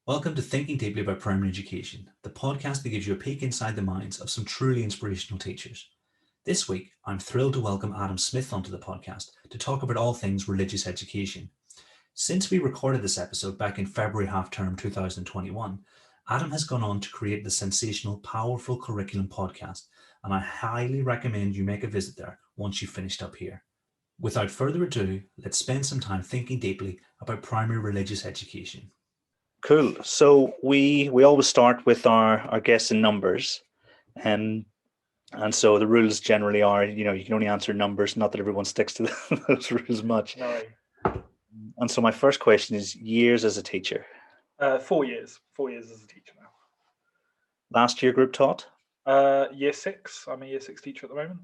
Welcome to Thinking Deeply About Primary Education, the podcast that gives you a peek inside the minds of some truly inspirational teachers. This week, I'm thrilled to welcome Adam Smith onto the podcast to talk about all things religious education. Since we recorded this episode back in February half term 2021, Adam has gone on to create the sensational Powerful Curriculum podcast, and I highly recommend you make a visit there once you've finished up here. Without further ado, let's spend some time thinking deeply about primary religious education. Cool. So we always start with our guess in numbers, and so the rules generally are, you can only answer numbers. Not that everyone sticks to those rules much. No. And so my first question is years as a teacher. 4 years. 4 years as a teacher now. Last year group taught. Year 6. I'm a year 6 teacher at the moment.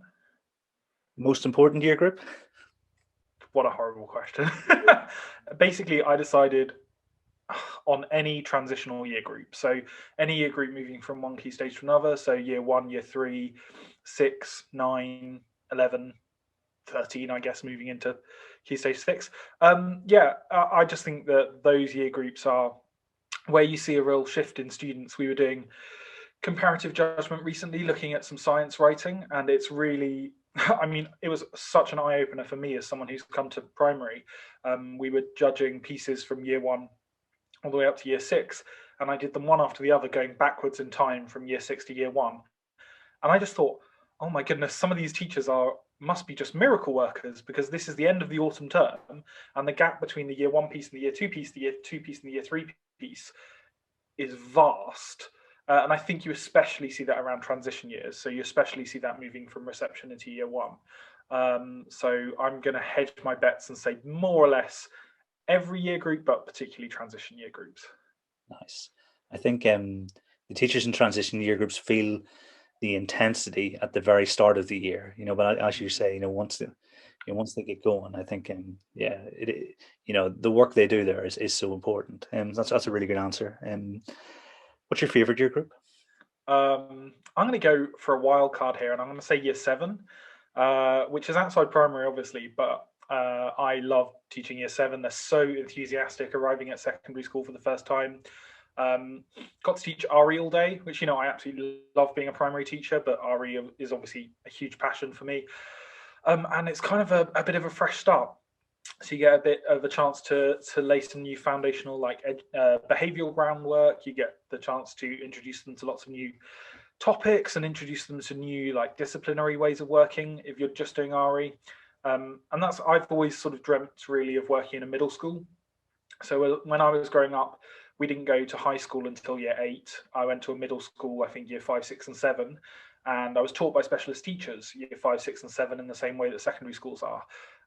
Most important year group. What a horrible question. Basically, I decided on any transitional year group. So any year group moving from one key stage to another. So year 1, year 3, 6, 9, 11, 13, I guess, moving into key stage 6. I just think that those year groups are where you see a real shift in students. We were doing comparative judgment recently, looking at some science writing, and it's really, it was such an eye-opener for me as someone who's come to primary. We were judging pieces from year 1 all the way up to year 6, and I did them one after the other, going backwards in time from year 6 to year 1. And I just thought, oh my goodness, some of these teachers must be just miracle workers, because this is the end of the autumn term, and the gap between the year 1 piece and the year 2 piece, the year 2 piece and the year 3 piece is vast. And I think you especially see that around transition years. So you especially see that moving from reception into year 1. So I'm going to hedge my bets and say more or less every year group, but particularly transition year groups. Nice. I think the teachers in transition year groups feel the intensity at the very start of the year, but as you say, once they get going, I think the work they do there is so important. That's a really good answer. What's your favorite year group? I'm going to go for a wild card here, and I'm going to say year 7, which is outside primary, obviously, but I love teaching year 7. They're so enthusiastic, arriving at secondary school for the first time. Got to teach RE all day, which, I absolutely love being a primary teacher, but RE is obviously a huge passion for me. And it's kind of a bit of a fresh start. So you get a bit of a chance to lay some new foundational behavioural groundwork. You get the chance to introduce them to lots of new topics and introduce them to new disciplinary ways of working if you're just doing RE. And I've always sort of dreamt really of working in a middle school. So when I was growing up, we didn't go to high school until year 8. I went to a middle school, I think year 5, 6 and 7. And I was taught by specialist teachers, year 5, 6 and 7, in the same way that secondary schools are.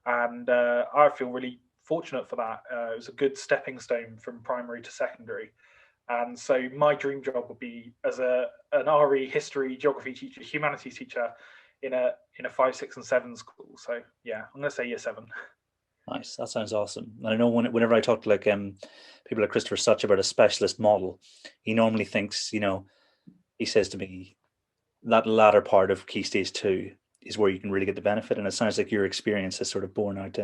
And I feel really fortunate for that. It was a good stepping stone from primary to secondary. And so my dream job would be as an RE history, geography teacher, humanities teacher in a 5, 6 and 7 school. So yeah, I'm going to say year 7. Nice. That sounds awesome. And I know whenever I talk to people like Christopher Such about a specialist model, he normally thinks, he says to me, that latter part of key stage 2 is where you can really get the benefit. And it sounds like your experience has sort of borne out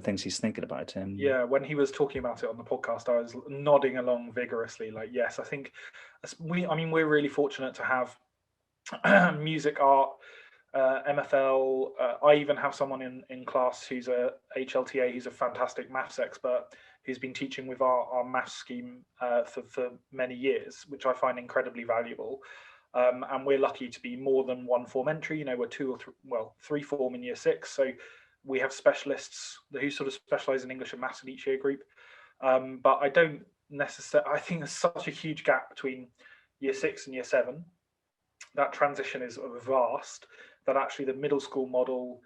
things he's thinking about. Yeah, when he was talking about it on the podcast, I was nodding along vigorously. Yes, I think we're really fortunate to have music, art, MFL. I even have someone in class who's a HLTA, who's a fantastic maths expert, who's been teaching with our maths scheme for many years, which I find incredibly valuable. And we're lucky to be more than one form entry. We're 3 form in year 6. So we have specialists who sort of specialize in English and maths in each year group. But I don't necessarily, I think there's such a huge gap between year 6 and year 7. That transition is vast, that actually the middle school model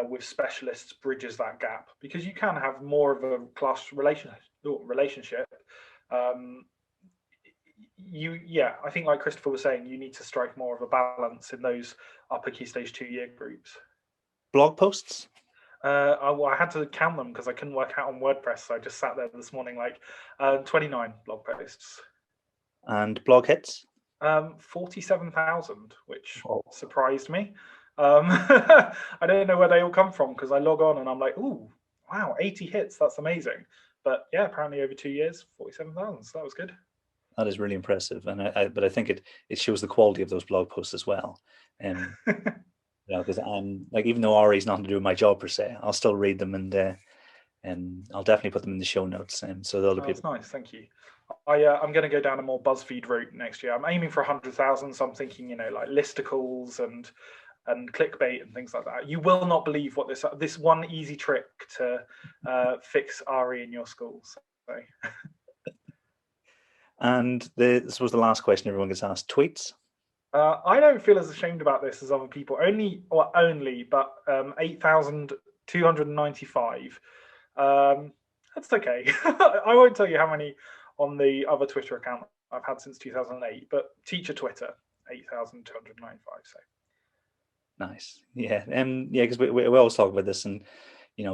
with specialists bridges that gap, because you can have more of a class relationship. I think like Christopher was saying, you need to strike more of a balance in those upper key stage 2 year groups. Blog posts? I had to count them because I couldn't work out on WordPress, so I just sat there this morning 29 blog posts. And blog hits? 47,000, which surprised me. I don't know where they all come from, because I log on and I'm like, ooh, wow, 80 hits, that's amazing. But yeah, apparently over 2 years, 47,000. So that was good. That is really impressive, and but I think it shows the quality of those blog posts as well. Because I'm like, even though RE is nothing to do with my job per se, I'll still read them, and I'll definitely put them in the show notes, and so the other people. That's nice, thank you. I'm going to go down a more BuzzFeed route next year. I'm aiming for 100,000, so I'm thinking, like listicles and clickbait and things like that. You will not believe what this one easy trick to fix RE in your school. So. And this was the last question everyone gets asked: tweets. I don't feel as ashamed about this as other people. But 8,295. That's okay. I won't tell you how many on the other Twitter account I've had since 2008, but teacher Twitter, 8,295. So nice, yeah, because we always talk about this, and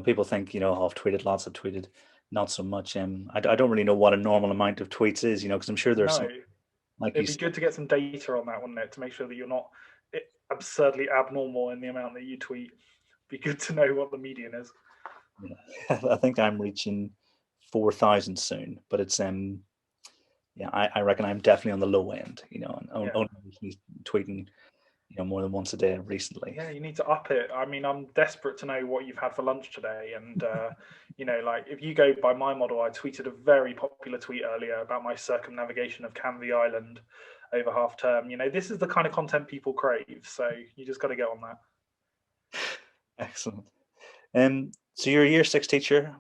people think I've tweeted lots, I've tweeted not so much. I don't really know what a normal amount of tweets is, because I'm sure there's some. It'd be good to get some data on that, wouldn't it, to make sure that you're not absurdly abnormal in the amount that you tweet. It'd be good to know what the median is. Yeah. I think I'm reaching 4,000 soon, but it's I reckon I'm definitely on the low end, only tweeting more than once a day recently. Yeah, you need to up it. I mean, I'm desperate to know what you've had for lunch today, and like if you go by my model, I tweeted a very popular tweet earlier about my circumnavigation of Canvey Island over half term. This is the kind of content people crave, so you just got to get on that. Excellent. So you're a Year 6 teacher,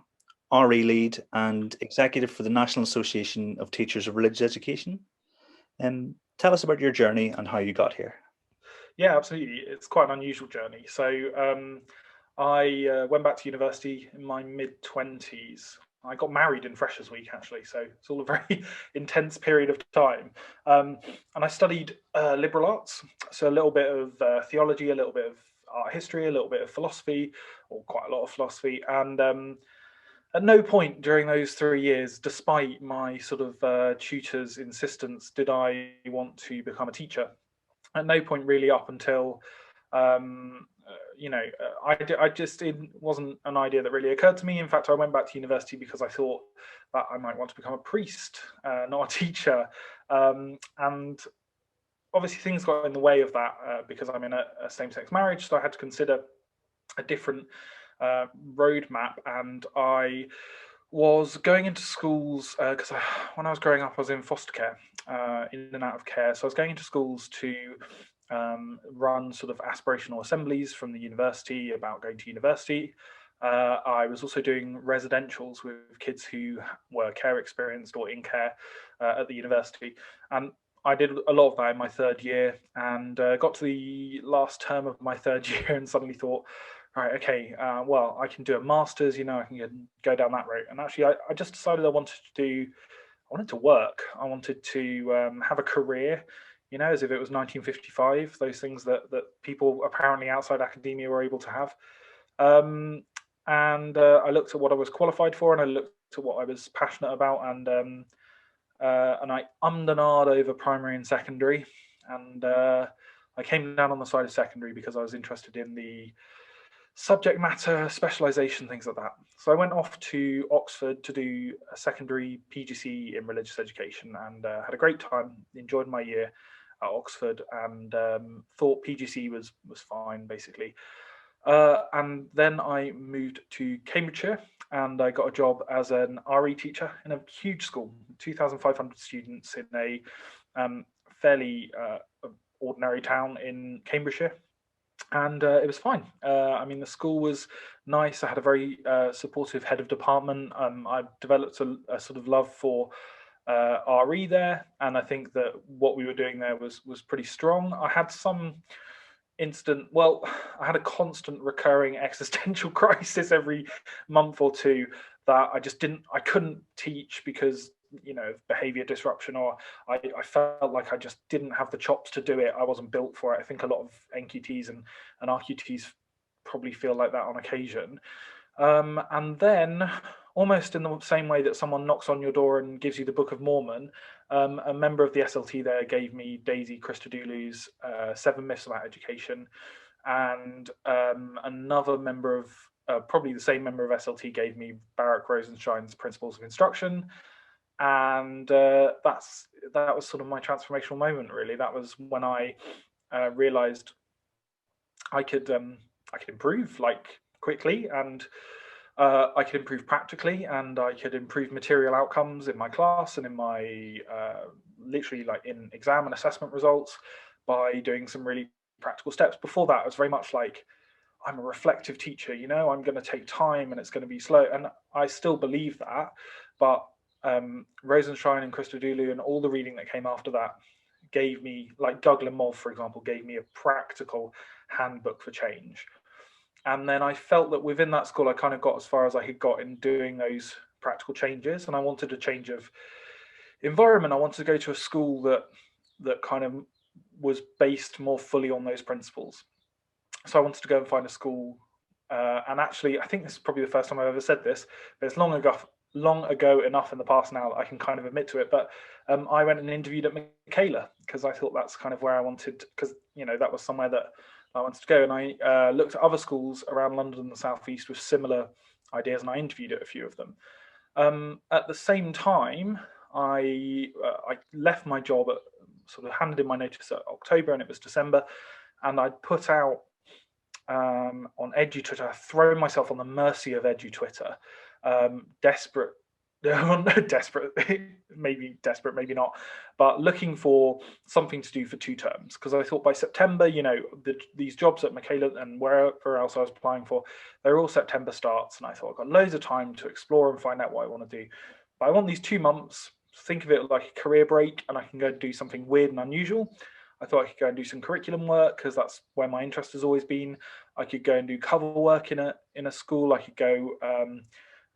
RE lead, and executive for the National Association of Teachers of Religious Education. Tell us about your journey and how you got here. Yeah, absolutely. It's quite an unusual journey. So I went back to university in my mid-20s. I got married in Freshers Week, actually, so it's all a very intense period of time. And I studied liberal arts, so a little bit of theology, a little bit of art history, a little bit of philosophy, or quite a lot of philosophy. And at no point during those 3 years, despite my sort of tutor's insistence, did I want to become a teacher. At no point really up until, it wasn't an idea that really occurred to me. In fact, I went back to university because I thought that I might want to become a priest, not a teacher. And obviously things got in the way of that because I'm in a same-sex marriage, so I had to consider a different roadmap. And I was going into schools because when I was growing up, I was in foster care, in and out of care. So I was going into schools to run sort of aspirational assemblies from the university about going to university. I was also doing residentials with kids who were care experienced or in care at the university. And I did a lot of that in my third year, and got to the last term of my third year and suddenly thought, right, okay, well, I can do a master's, I can go down that route. And actually, I just decided I wanted to work. I wanted to have a career, as if it was 1955, those things that people apparently outside academia were able to have. And I looked at what I was qualified for, and I looked at what I was passionate about, and I ummed and ahed over primary and secondary. And I came down on the side of secondary because I was interested in the subject matter, specialisation, things like that. So I went off to Oxford to do a secondary PGC in religious education, and had a great time, enjoyed my year at Oxford, and thought PGC was fine, basically. And then I moved to Cambridgeshire, and I got a job as an RE teacher in a huge school, 2,500 students in a fairly ordinary town in Cambridgeshire. And it was fine. The school was nice. I had a very supportive head of department. I developed a sort of love for RE there, and I think that what we were doing there was pretty strong. I had I had a constant recurring existential crisis every month or two that I couldn't teach because behavior disruption, or I felt like I just didn't have the chops to do it. I wasn't built for it. I think a lot of NQTs and RQTs probably feel like that on occasion. And then, almost in the same way that someone knocks on your door and gives you the Book of Mormon, a member of the SLT there gave me Daisy Christodoulou's 7 Myths About Education, and another member of probably the same member of SLT gave me Barak Rosenshine's Principles of Instruction, and that was sort of my transformational moment. Really, that was when I realised I could improve like quickly, and I could improve practically, and I could improve material outcomes in my class and in my literally like in exam and assessment results by doing some really practical steps. Before that, I was very much like, I'm a reflective teacher, I'm going to take time and it's going to be slow. And I still believe that. But Rosenshine and Christodoulou and all the reading that came after that gave me, like Doug Lemov, for example, gave me a practical handbook for change. And then I felt that within that school, I kind of got as far as I had got in doing those practical changes. And I wanted a change of environment. I wanted to go to a school that kind of was based more fully on those principles. So I wanted to go and find a school. And actually, I think this is probably the first time I've ever said this, but it's long ago enough in the past now that I can kind of admit to it. But I went and interviewed at Michaela because I thought that's kind of where I wanted, because, that was somewhere that I wanted to go. And I looked at other schools around London and the Southeast with similar ideas, and I interviewed at a few of them. At the same time, I left my job, sort of handed in my notice at October, and it was December, and I'd put out on EduTwitter, thrown myself on the mercy of EduTwitter, desperate, maybe desperate, maybe not, but looking for something to do for 2 terms, because I thought by September, these jobs at Michaela and wherever else I was applying for, they're all September starts, and I thought I've got loads of time to explore and find out what I want to do. But I want these 2 months, think of it like a career break, and I can go and do something weird and unusual. I thought I could go and do some curriculum work because that's where my interest has always been. I could go and do cover work in a school. I could go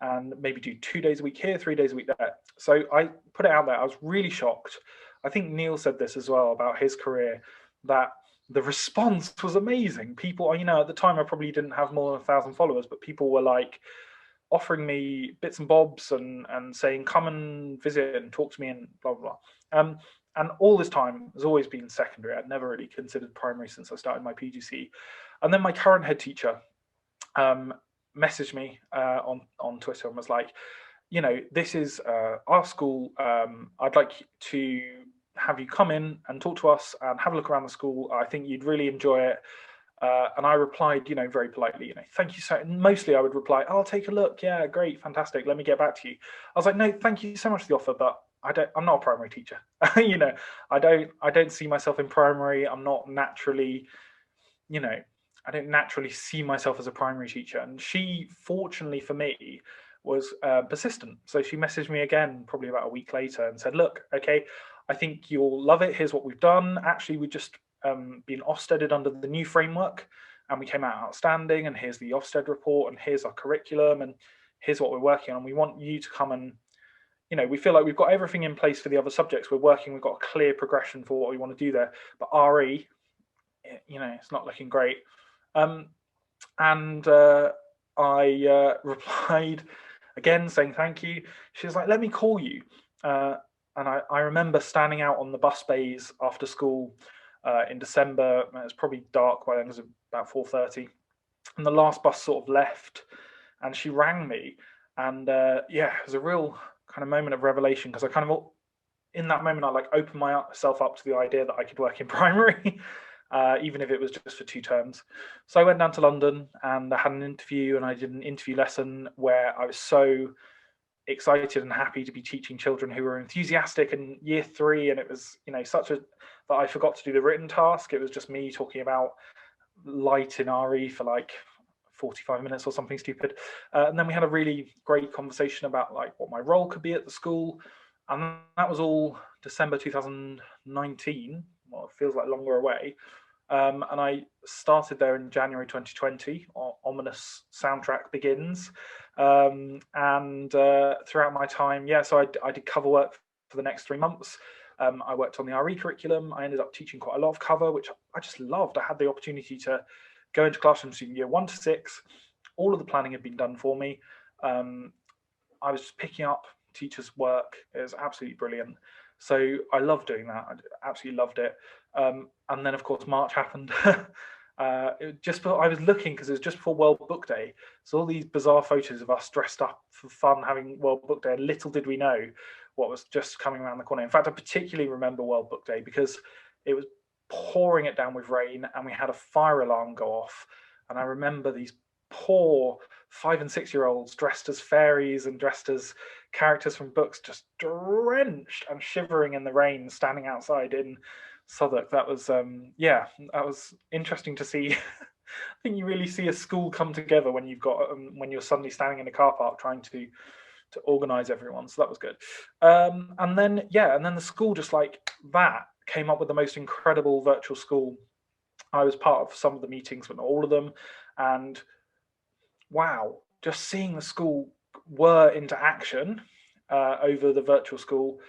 and maybe do 2 days a week here, 3 days a week there. So I put it out there. I was really shocked. I think Neil said this as well about his career, that the response was amazing. People, at the time I probably didn't have more than 1,000 followers, but people were like offering me bits and bobs and saying, come and visit and talk to me and blah, blah, blah. And all this time has always been secondary. I'd never really considered primary since I started my PGC. And then my current head teacher messaged me on Twitter and was like, this is our school. I'd like to have you come in and talk to us and have a look around the school. I think you'd really enjoy it. And I replied, very politely, thank you so. Mostly I would reply, I'll take a look. Yeah, great, fantastic. Let me get back to you. I was like, no, thank you so much for the offer, but I'm not a primary teacher. I don't see myself in primary. I'm not naturally, I don't naturally see myself as a primary teacher. And she, fortunately for me, was persistent. So she messaged me again, probably about a week later, and said, look, okay, I think you'll love it. Here's what we've done. Actually, we just been Ofsteded under the new framework, and we came out outstanding. And here's the Ofsted report, and here's our curriculum, and here's what we're working on. We want you to come and, we feel like we've got everything in place for the other subjects we're working. We've got a clear progression for what we want to do there. But RE, it's not looking great. And I replied again saying thank you. She was like, let me call you. And I remember standing out on the bus bays after school in December. It was probably dark by then, it was about 4:30. And the last bus sort of left, and she rang me. And it was a real kind of moment of revelation, because I kind of, in that moment, I opened myself up to the idea that I could work in primary, even if it was just for 2 terms. So I went down to London and I had an interview, and I did an interview lesson where I was so excited and happy to be teaching children who were enthusiastic in year 3. And it was, such a, that I forgot to do the written task. It was just me talking about light in RE for 45 minutes or something stupid. And then we had a really great conversation about what my role could be at the school. And that was all December 2019. Well, it feels like longer away. And I started there in January 2020. Ominous soundtrack begins. And throughout my time, so I did cover work for the next 3 months. I worked on the RE curriculum. I ended up teaching quite a lot of cover, which I just loved. I had the opportunity to go into classrooms in year 1 to 6. All of the planning had been done for me. I was just picking up teachers' work. It was absolutely brilliant. So I loved doing that. I absolutely loved it. And then, of course, March happened. I was looking because it was just before World Book Day, so all these bizarre photos of us dressed up for fun having World Book Day. And little did we know what was just coming around the corner. In fact, I particularly remember World Book Day because it was pouring it down with rain, and we had a fire alarm go off. And I remember these poor 5 and 6 year olds dressed as fairies and dressed as characters from books, just drenched and shivering in the rain, standing outside in Southwark. That was that was interesting to see. I think you really see a school come together when when you're suddenly standing in a car park trying to organize everyone. So that was good. And then the school, just like that, came up with the most incredible virtual school. I was part of some of the meetings, but not all of them. And wow, just seeing the school whir into action over the virtual school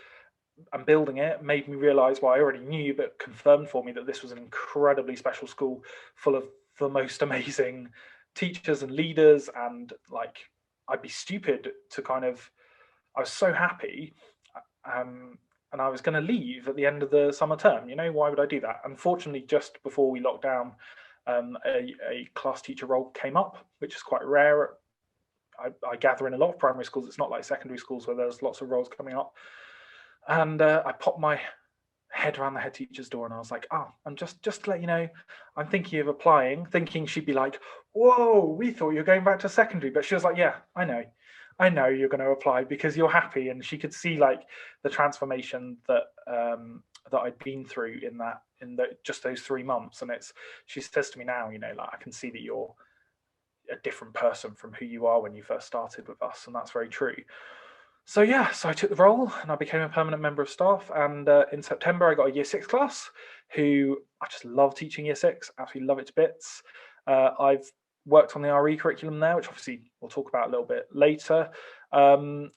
and building it made me realize what I already knew, but confirmed for me that this was an incredibly special school full of the most amazing teachers and leaders. And like, I'd be stupid to I was so happy. And I was going to leave at the end of the summer term. Why would I do that? Unfortunately, just before we locked down, a class teacher role came up, which is quite rare. I gather in a lot of primary schools. It's not like secondary schools where there's lots of roles coming up. And I popped my head around the head teacher's door and I was like, I'm just to let you know, I'm thinking of applying, thinking she'd be like, whoa, we thought you were going back to secondary. But she was like, yeah, I know you're going to apply because you're happy. And she could see like the transformation that I'd been through in just those 3 months. And she says to me now, like, I can see that you're a different person from who you are when you first started with us. And that's very true. So I took the role and I became a permanent member of staff. And in September, I got a year 6 class who I just love teaching year 6, absolutely love it to bits. I've worked on the RE curriculum there, which obviously we'll talk about a little bit later. I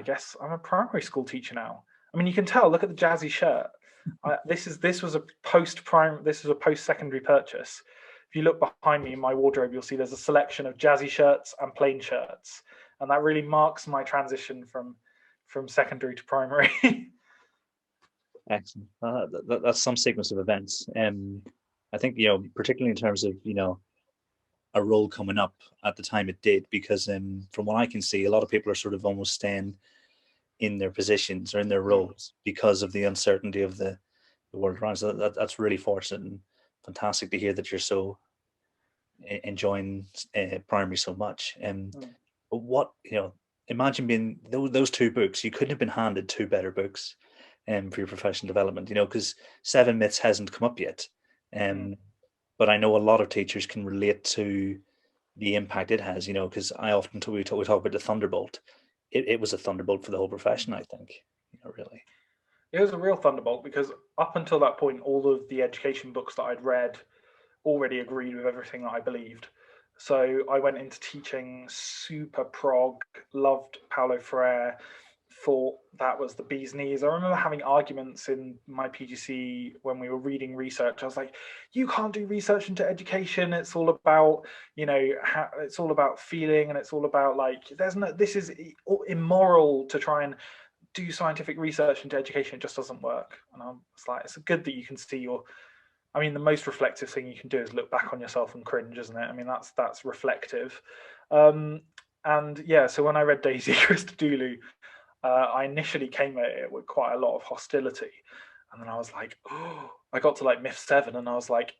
guess I'm a primary school teacher now. I mean, you can tell, look at the jazzy shirt. This was a post-secondary purchase. If you look behind me in my wardrobe, you'll see there's a selection of jazzy shirts and plain shirts. And that really marks my transition from secondary to primary. Excellent. That's some sequence of events. I think, particularly in terms of, a role coming up at the time it did, because from what I can see, a lot of people are sort of almost staying in their positions or in their roles because of the uncertainty of the world around. So that's really fortunate and fantastic to hear that you're so enjoying primary so much. But what, imagine being those 2 books, you couldn't have been handed 2 better books for your professional development, because 7 Myths hasn't come up yet. But I know a lot of teachers can relate to the impact it has, because I often we talk about the thunderbolt. It was a thunderbolt for the whole profession, I think, really. It was a real thunderbolt because up until that point, all of the education books that I'd read already agreed with everything that I believed. So I went into teaching super prog, loved Paulo Freire, thought that was the bee's knees. I remember having arguments in my PGC when we were reading research. I was like, you can't do research into education. It's all about, it's all about feeling, and it's all about like, this is immoral to try and do scientific research into education. It just doesn't work. And I was like, it's good that you can see the most reflective thing you can do is look back on yourself and cringe, isn't it? I mean, that's reflective. So when I read Daisy Christodoulou, I initially came at it with quite a lot of hostility. And then I was like, I got to like Myth 7 and I was like,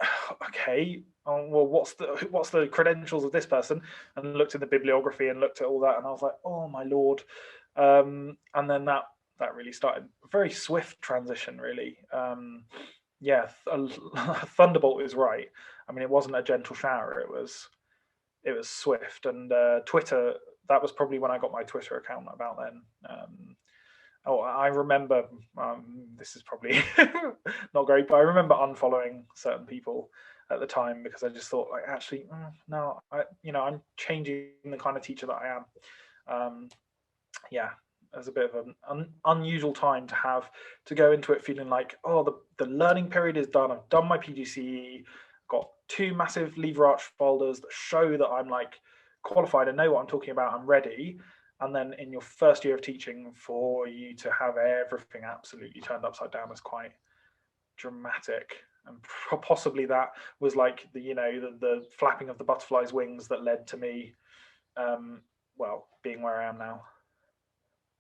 okay, well, what's the credentials of this person? And looked in the bibliography and looked at all that. And I was like, oh my Lord. And then that really started a very swift transition, really. Thunderbolt is right. I mean, it wasn't a gentle shower. It was swift. And Twitter, that was probably when I got my Twitter account about then. I remember, this is probably not great, but I remember unfollowing certain people at the time because I just thought, like, actually, no, I'm changing the kind of teacher that I am. It was a bit of an unusual time to go into it feeling like, the learning period is done. I've done my PGCE, got 2 massive Lever Arch folders that show that I'm like qualified and know what I'm talking about. I'm ready. And then in your first year of teaching, for you to have everything absolutely turned upside down is quite dramatic. And possibly that was like the flapping of the butterfly's wings that led to me, being where I am now.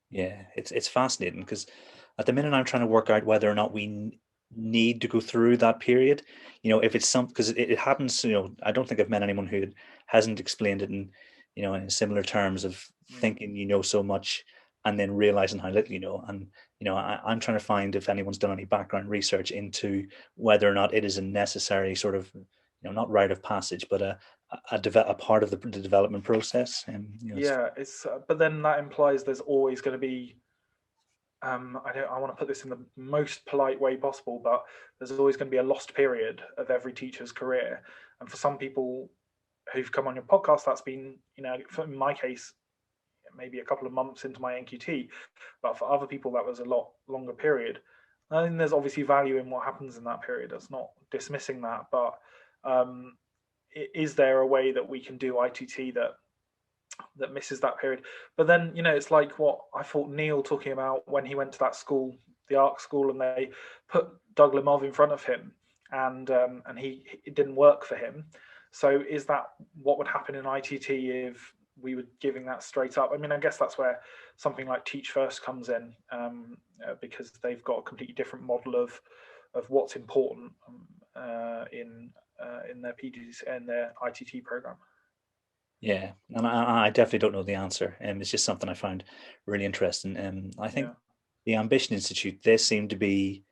Yeah, it's fascinating because at the minute I'm trying to work out whether or not we need to go through that period. If it's because it happens. I don't think I've met anyone who hasn't explained it in similar terms of thinking so much and then realizing how little you know. And I'm trying to find if anyone's done any background research into whether or not it is a necessary sort of not rite of passage, but a part of the development process. And yeah, it's but then that implies there's always going to be. I want to put this in the most polite way possible, but there's always going to be a lost period of every teacher's career. And for some people who've come on your podcast, that's been, in my case, maybe a couple of months into my NQT, but for other people, that was a lot longer period. I think there's obviously value in what happens in that period. That's not dismissing that, but is there a way that we can do ITT that misses that period? But then, it's like what I thought Neil talking about when he went to that school, the ARC school, and they put Doug Lemov in front of him, and it didn't work for him. So is that what would happen in ITT if we were giving that straight up? I mean, I guess that's where something like Teach First comes in, because they've got a completely different model of what's important in their PGs and their ITT program. Yeah, and I definitely don't know the answer. It's just something I found really interesting. I think the Ambition Institute, they seem to be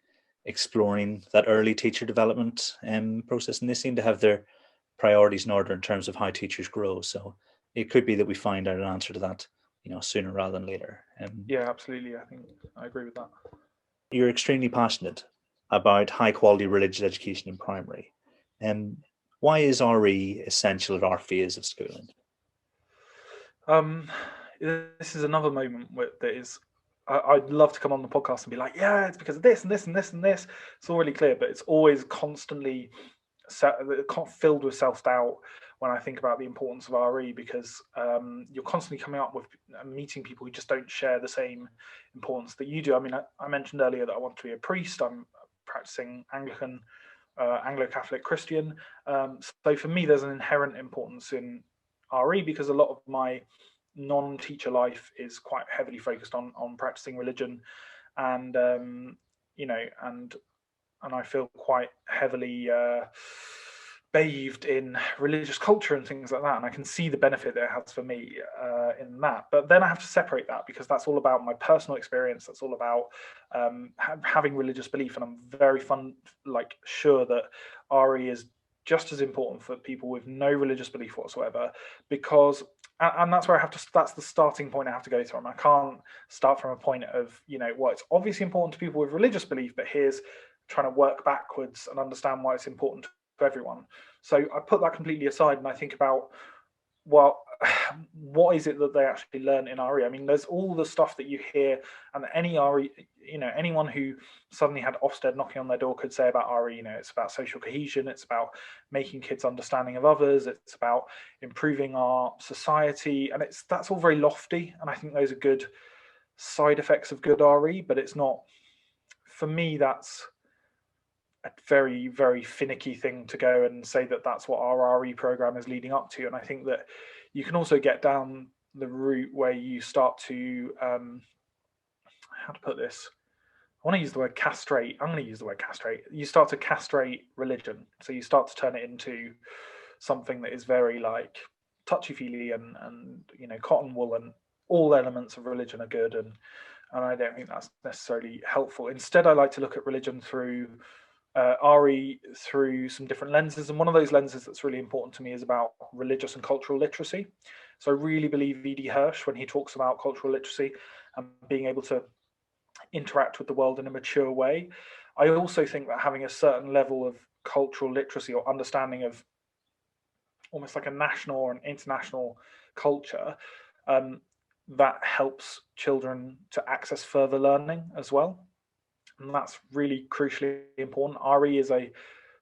exploring that early teacher development process, and they seem to have their priorities in order in terms of how teachers grow. So it could be that we find out an answer to that, sooner rather than later. Yeah, absolutely. I think I agree with that. You're extremely passionate about high quality religious education in primary. Why is RE essential at our phase of schooling? This is another moment that is. I'd love to come on the podcast and be like, yeah, it's because of this and this and this and this. It's all really clear, but it's always constantly filled with self-doubt when I think about the importance of RE, because you're constantly coming up with meeting people who just don't share the same importance that you do. I mean, I mentioned earlier that I want to be a priest. I'm practicing Anglican, Anglo-Catholic Christian. So for me, there's an inherent importance in RE because a lot of my non-teacher life is quite heavily focused on practicing religion, and and I feel quite heavily bathed in religious culture and things like that, and I can see the benefit that it has for me in that. But then I have to separate that because that's all about my personal experience. That's all about having religious belief, and I'm very sure that RE is just as important for people with no religious belief whatsoever, because and that's where that's the starting point I have to go from. I can't start from a point of it's obviously important to people with religious belief, but here's trying to work backwards and understand why it's important to everyone. So I put that completely aside and I think about, well, what is it that they actually learn in RE? I mean, there's all the stuff that you hear, and any RE, anyone who suddenly had Ofsted knocking on their door could say about RE. It's about social cohesion, it's about making kids understanding of others, it's about improving our society, and that's all very lofty. And I think those are good side effects of good RE, but it's not, for me, that's a very, very finicky thing to go and say that that's what our RE program is leading up to. And I think that you can also get down the route where you start to, how to put this? I want to use the word castrate. I'm going to use the word castrate. You start to castrate religion. So you start to turn it into something that is very like touchy-feely and cotton wool, and all elements of religion are good. And I don't think that's necessarily helpful. Instead, I like to look at religion through RE through some different lenses, and one of those lenses that's really important to me is about religious and cultural literacy. So I really believe E.D. Hirsch when he talks about cultural literacy and being able to interact with the world in a mature way. I also think that having a certain level of cultural literacy or understanding of almost like a national or an international culture, that helps children to access further learning as well. And that's really crucially important. RE is a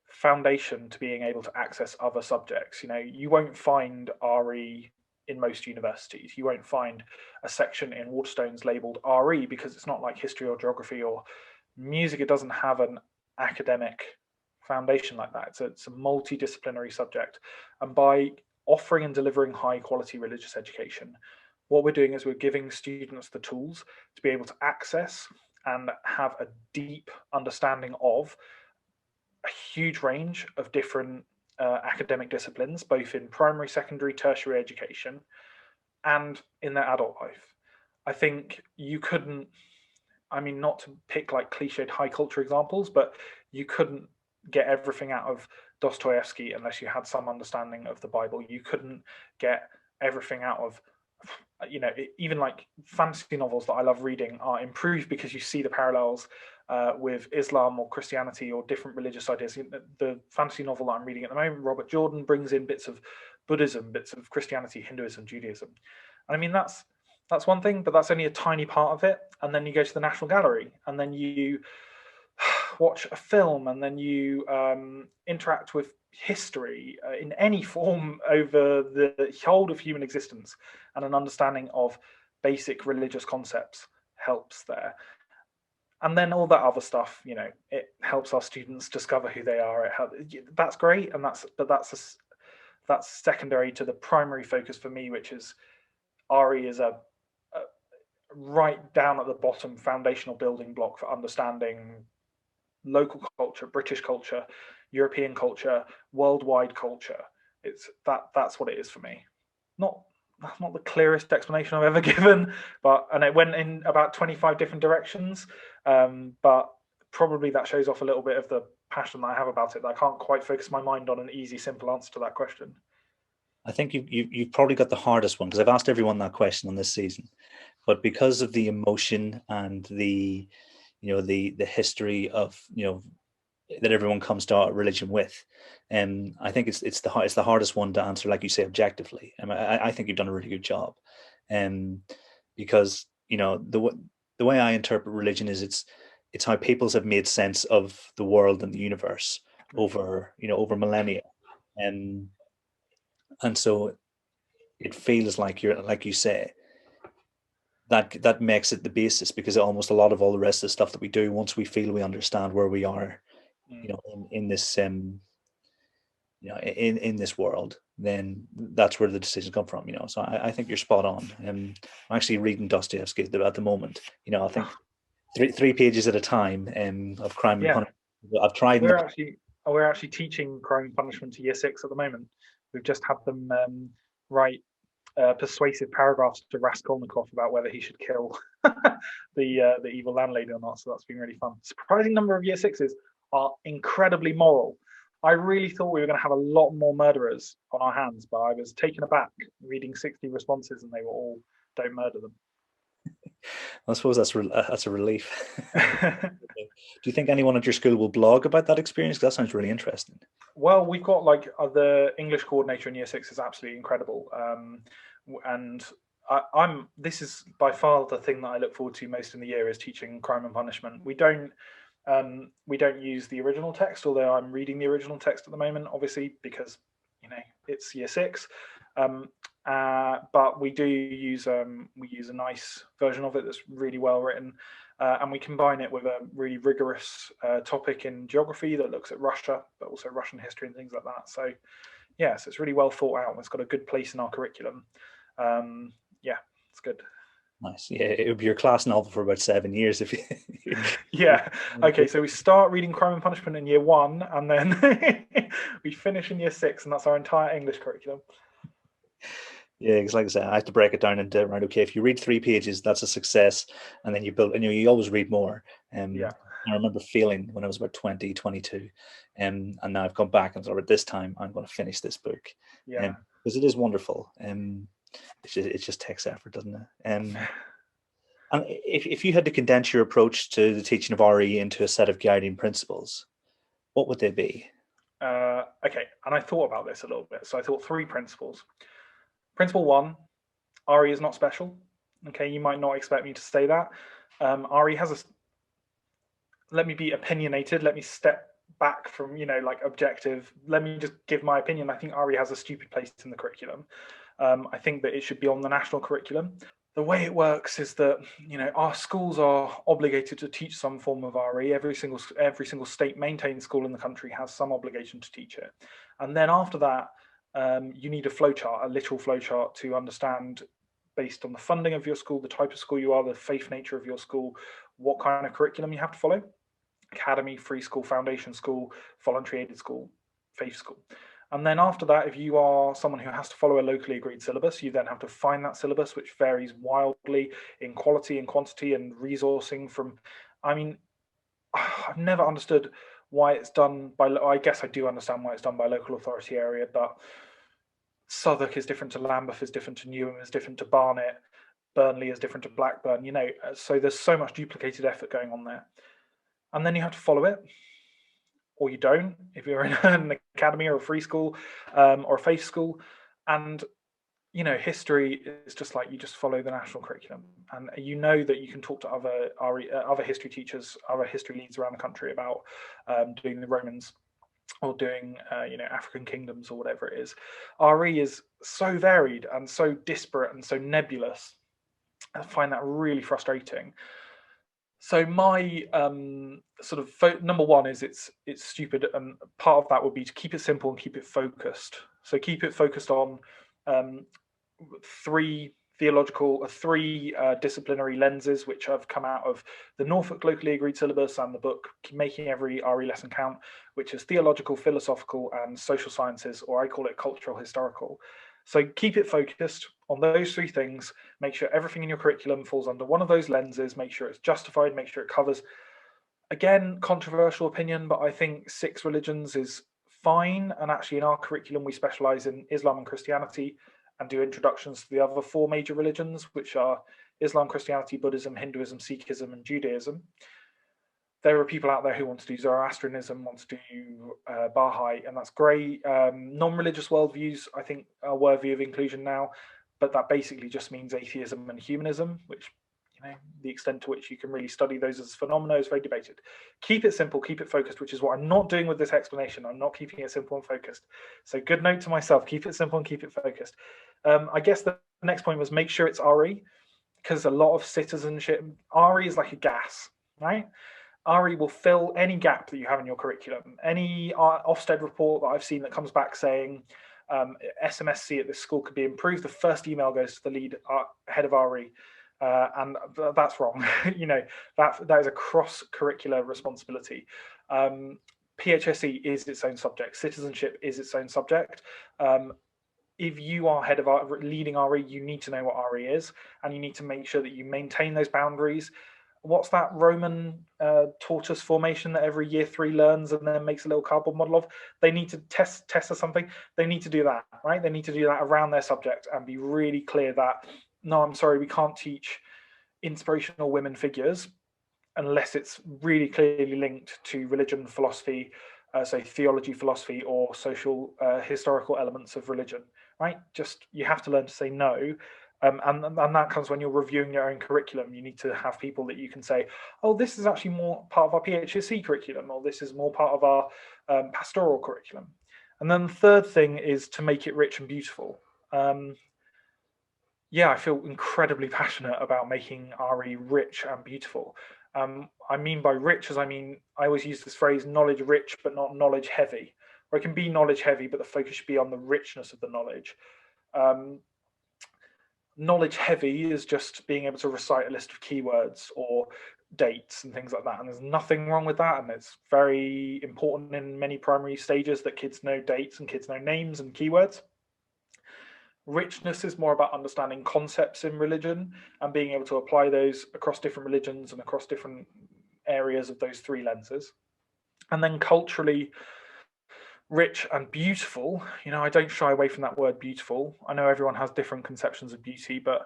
foundation to being able to access other subjects. You won't find RE in most universities. You won't find a section in Waterstones labeled RE because it's not like history or geography or music. It doesn't have an academic foundation like that. It's a multidisciplinary subject. And by offering and delivering high quality religious education, what we're doing is we're giving students the tools to be able to access and have a deep understanding of a huge range of different academic disciplines, both in primary, secondary, tertiary education, and in their adult life. I think you couldn't, I mean, not to pick like cliched high culture examples, but you couldn't get everything out of Dostoevsky unless you had some understanding of the Bible. You couldn't get everything out of, even like fantasy novels that I love reading are improved because you see the parallels with Islam or Christianity or different religious ideas. The fantasy novel that I'm reading at the moment, Robert Jordan, brings in bits of Buddhism, bits of Christianity, Hinduism, Judaism. And I mean, that's one thing, but that's only a tiny part of it. And then you go to the National Gallery, and then you watch a film, and then you interact with history in any form over the whole of human existence, and an understanding of basic religious concepts helps there. And then all that other stuff, it helps our students discover who they are. That's great, and that's secondary to the primary focus for me, which is RE is a right down at the bottom foundational building block for understanding local culture, British culture, European culture, worldwide culture. That's what it is for me. That's not the clearest explanation I've ever given, and it went in about 25 different directions. But probably that shows off a little bit of the passion that I have about it. That I can't quite focus my mind on an easy, simple answer to that question. I think you've probably got the hardest one, because I've asked everyone that question on this season, but because of the emotion and the history of that everyone comes to our religion with, I think it's the hardest one to answer, like you say, objectively. I think you've done a really good job, because the way I interpret religion is it's how peoples have made sense of the world and the universe over millennia, and so it feels like you say, that makes it the basis, because almost a lot of all the rest of the stuff that we do, once we feel we understand where we are, in this in this world, then that's where the decisions come from. So I think you're spot on. I'm actually reading Dostoevsky at the moment. I think three pages at a time of Crime and Punishment. I've tried. We're actually teaching Crime and Punishment to Year 6 at the moment. We've just had them write persuasive paragraphs to Raskolnikov about whether he should kill the evil landlady or not. So that's been really fun. Surprising number of Year 6s are incredibly moral. I really thought we were going to have a lot more murderers on our hands, but I was taken aback reading 60 responses, and they were all "don't murder them." I suppose that's a relief. Do you think anyone at your school will blog about that experience? Because that sounds really interesting. Well, we've got the English coordinator in Year 6 is absolutely incredible, and this is by far the thing that I look forward to most in the year, is teaching Crime and Punishment. We don't use the original text, although I'm reading the original text at the moment, obviously, because it's Year 6. But we do use a nice version of it that's really well written, and we combine it with a really rigorous topic in geography that looks at Russia, but also Russian history and things like that. So so it's really well thought out, and it's got a good place in our curriculum. It's good. Nice. Yeah, it would be your class novel for about 7 years if you. Yeah. Okay. So we start reading Crime and Punishment in Year 1, and then we finish in Year 6, and that's our entire English curriculum. Yeah, because like I said, I have to break it down into, right, okay, if you read 3 pages, that's a success, and then you build, and you always read more. I remember feeling when I was about 20, 22, and now I've gone back and thought, this time I'm going to finish this book. Yeah. Because it is wonderful. It just takes effort, doesn't it? And if you had to condense your approach to the teaching of RE into a set of guiding principles, what would they be? Okay, and I thought about this a little bit. So I thought 3 principles. Principle 1, RE is not special. Okay, you might not expect me to say that. RE has let me be opinionated. Let me step back from, objective. Let me just give my opinion. I think RE has a stupid place in the curriculum. I think that it should be on the national curriculum. the way it works is that, our schools are obligated to teach some form of RE. Every single state maintained school in the country has some obligation to teach it. And then after that, you need a flowchart, a literal flowchart, to understand, based on the funding of your school, the type of school you are, the faith nature of your school, what kind of curriculum you have to follow: academy, free school, foundation school, voluntary aided school, faith school. And then after that, if you are someone who has to follow a locally agreed syllabus, you then have to find that syllabus, which varies wildly in quality and quantity and resourcing I've never understood why it's done by, I guess I do understand why it's done by local authority area, but Southwark is different to Lambeth, is different to Newham, is different to Barnet, Burnley is different to Blackburn, so there's so much duplicated effort going on there. And then you have to follow it, or you don't, if you're in an academy or a free school or a faith school. And history is just like, you just follow the national curriculum, and that you can talk to other history teachers, other history leads around the country about doing the Romans or doing African kingdoms or whatever it is. RE is so varied and so disparate and so nebulous. I find that really frustrating. So my sort of number one is it's stupid, and part of that would be to keep it simple and keep it focused. So keep it focused on three disciplinary lenses, which have come out of the Norfolk locally agreed syllabus and the book Making Every RE Lesson Count, which is theological, philosophical, and social sciences, or I call it cultural historical. So keep it focused on those three things. Make sure everything in your curriculum falls under one of those lenses. Make sure it's justified. Make sure it covers, again, controversial opinion, but I think 6 religions is fine. And actually in our curriculum, we specialize in Islam and Christianity and do introductions to the other 4 major religions, which are Islam, Christianity, Buddhism, Hinduism, Sikhism, and Judaism. There are people out there who want to do Zoroastrianism, want to do Baha'i, and that's great. Non-religious worldviews, I think, are worthy of inclusion now, but that basically just means atheism and humanism, which, the extent to which you can really study those as phenomena is very debated. Keep it simple, keep it focused, which is what I'm not doing with this explanation. I'm not keeping it simple and focused. So good note to myself, keep it simple and keep it focused. I guess the next point was make sure it's RE, because a lot of citizenship, RE is like a gas, right? RE will fill any gap that you have in your curriculum. Any Ofsted report that I've seen that comes back saying SMSC at this school could be improved, the first email goes to the lead head of RE. And that's wrong. That is a cross-curricular responsibility. PHSE is its own subject. Citizenship is its own subject. If you are head of leading RE, you need to know what RE is, and you need to make sure that you maintain those boundaries. What's that Roman tortoise formation that every year 3 learns and then makes a little cardboard model of? They need to test or something. They need to do that, right? They need to do that around their subject and be really clear that, no, I'm sorry, we can't teach inspirational women figures unless it's really clearly linked to religion, philosophy, so theology, philosophy, or social historical elements of religion, right? Just, you have to learn to say no. And that comes when you're reviewing your own curriculum. You need to have people that you can say, oh, this is actually more part of our PHSE curriculum, or this is more part of our pastoral curriculum. And then the third thing is to make it rich and beautiful. I feel incredibly passionate about making RE rich and beautiful. I mean by rich, I always use this phrase, knowledge rich, but not knowledge heavy. Or it can be knowledge heavy, but the focus should be on the richness of the knowledge. Knowledge heavy is just being able to recite a list of keywords or dates and things like that. And there's nothing wrong with that. And it's very important in many primary stages that kids know dates and kids know names and keywords. Richness is more about understanding concepts in religion and being able to apply those across different religions and across different areas of those 3 lenses. And then culturally rich and beautiful, I don't shy away from that word beautiful. I know everyone has different conceptions of beauty, but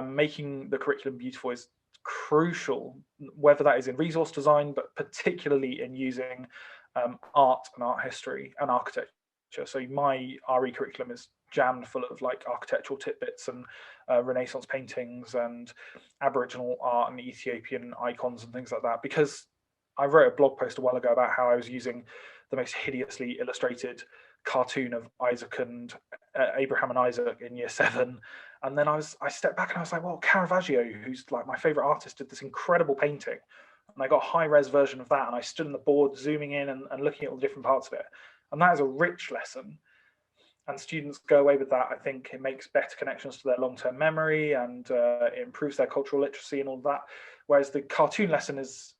making the curriculum beautiful is crucial, whether that is in resource design, but particularly in using art and art history and architecture. So my RE curriculum is jammed full of like architectural tidbits and Renaissance paintings and Aboriginal art and Ethiopian icons and things like that, because I wrote a blog post a while ago about how I was using the most hideously illustrated cartoon of Isaac and Abraham and Isaac in year 7. And then I stepped back and I was like, well, Caravaggio, who's like my favorite artist, did this incredible painting. And I got a high-res version of that, and I stood on the board zooming in and looking at all the different parts of it. And that is a rich lesson. And students go away with that. I think it makes better connections to their long-term memory, and it improves their cultural literacy and all that. Whereas the cartoon lesson is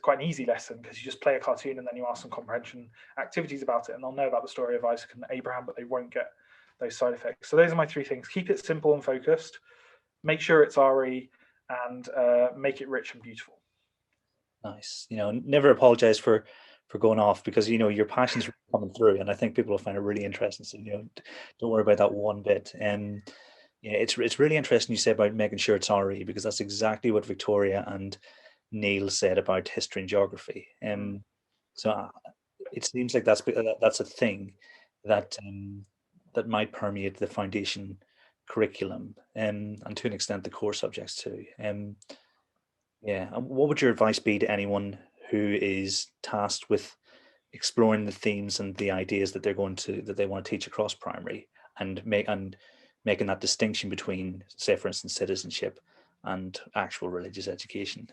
quite an easy lesson, because you just play a cartoon and then you ask some comprehension activities about it, and they'll know about the story of Isaac and Abraham, but they won't get those side effects. So those are my 3 things. Keep it simple and focused, make sure it's RE, and make it rich and beautiful. Nice. Never apologize for going off, because your passion's coming through, and I think people will find it really interesting. So don't worry about that one bit. And it's really interesting you say about making sure it's RE, because that's exactly what Victoria and Neil said about history and geography. So it seems like that's a thing that that might permeate the foundation curriculum, and to an extent the core subjects too. Yeah. And what would your advice be to anyone who is tasked with exploring the themes and the ideas that they want to teach across primary, and making that distinction between, say, for instance, citizenship and actual religious education?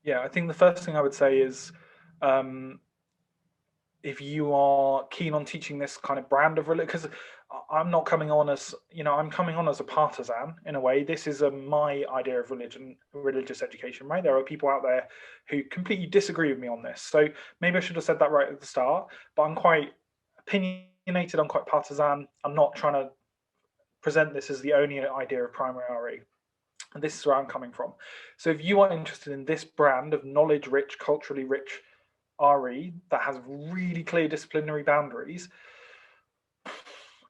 Yeah, I think the first thing I would say is, if you are keen on teaching this kind of brand of religion, because I'm not coming on as, I'm coming on as a partisan in a way. This is my idea of religious education, right? There are people out there who completely disagree with me on this. So maybe I should have said that right at the start, but I'm quite opinionated, I'm quite partisan. I'm not trying to present this as the only idea of primary RE. And this is where I'm coming from. So if you are interested in this brand of knowledge-rich, culturally rich RE that has really clear disciplinary boundaries,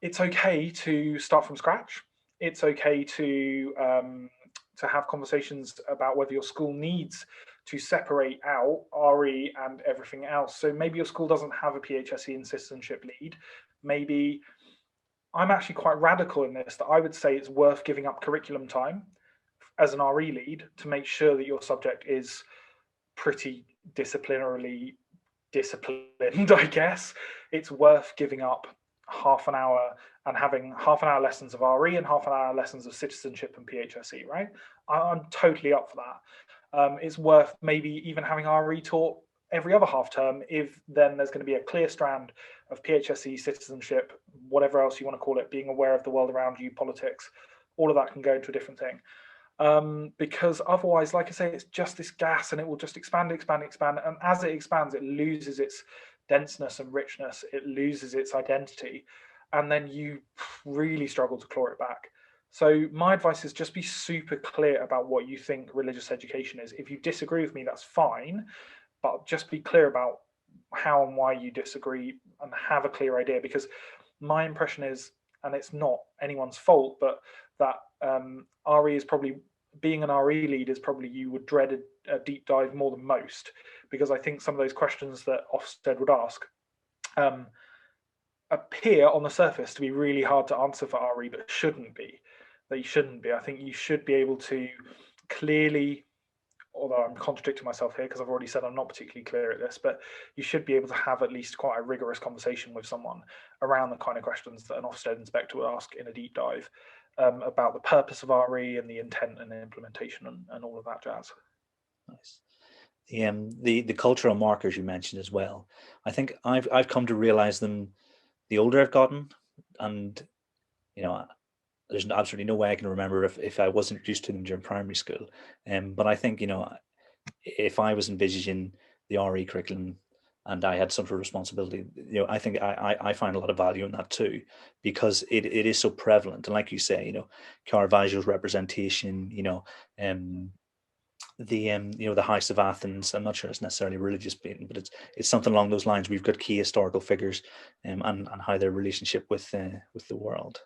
it's okay to start from scratch. It's okay to have conversations about whether your school needs to separate out RE and everything else. So maybe your school doesn't have a PHSE and citizenship lead. Maybe I'm actually quite radical in this, that I would say it's worth giving up curriculum time as an RE lead to make sure that your subject is pretty disciplinarily disciplined, I guess. It's worth giving up half an hour and having half an hour lessons of RE and half an hour lessons of citizenship and PHSE, right? I'm totally up for that. It's worth maybe even having RE taught every other half term, if then there's going to be a clear strand of PHSE, citizenship, whatever else you want to call it, being aware of the world around you, politics, all of that can go into a different thing. Because otherwise, like I say, it's just this gas, and it will just expand. And as it expands, it loses its denseness and richness. It loses its identity. And then you really struggle to claw it back. So my advice is just be super clear about what you think religious education is. If you disagree with me, that's fine. But just be clear about how and why you disagree, and have a clear idea. Because my impression is, and it's not anyone's fault, but that RE is probably, being an RE lead is probably, you would dread a deep dive more than most, because I think some of those questions that Ofsted would ask appear on the surface to be really hard to answer for RE, but shouldn't be. They shouldn't be. I think you should be able to clearly, although I'm contradicting myself here because I've already said I'm not particularly clear at this, but you should be able to have at least quite a rigorous conversation with someone around the kind of questions that an Ofsted inspector would ask in a deep dive, about the purpose of RE and the intent and the implementation and all of that jazz. Nice. The cultural markers you mentioned as well, I think I've come to realize them the older I've gotten, and there's absolutely no way I can remember if I wasn't introduced to them during primary school. But I think if I was envisaging the RE curriculum and I had some sort of responsibility, I think I find a lot of value in that too, because it is so prevalent. And like you say, Caravaggio's representation, the House of Athens. I'm not sure it's necessarily religious painting, but it's something along those lines. We've got key historical figures, and how their relationship with the world.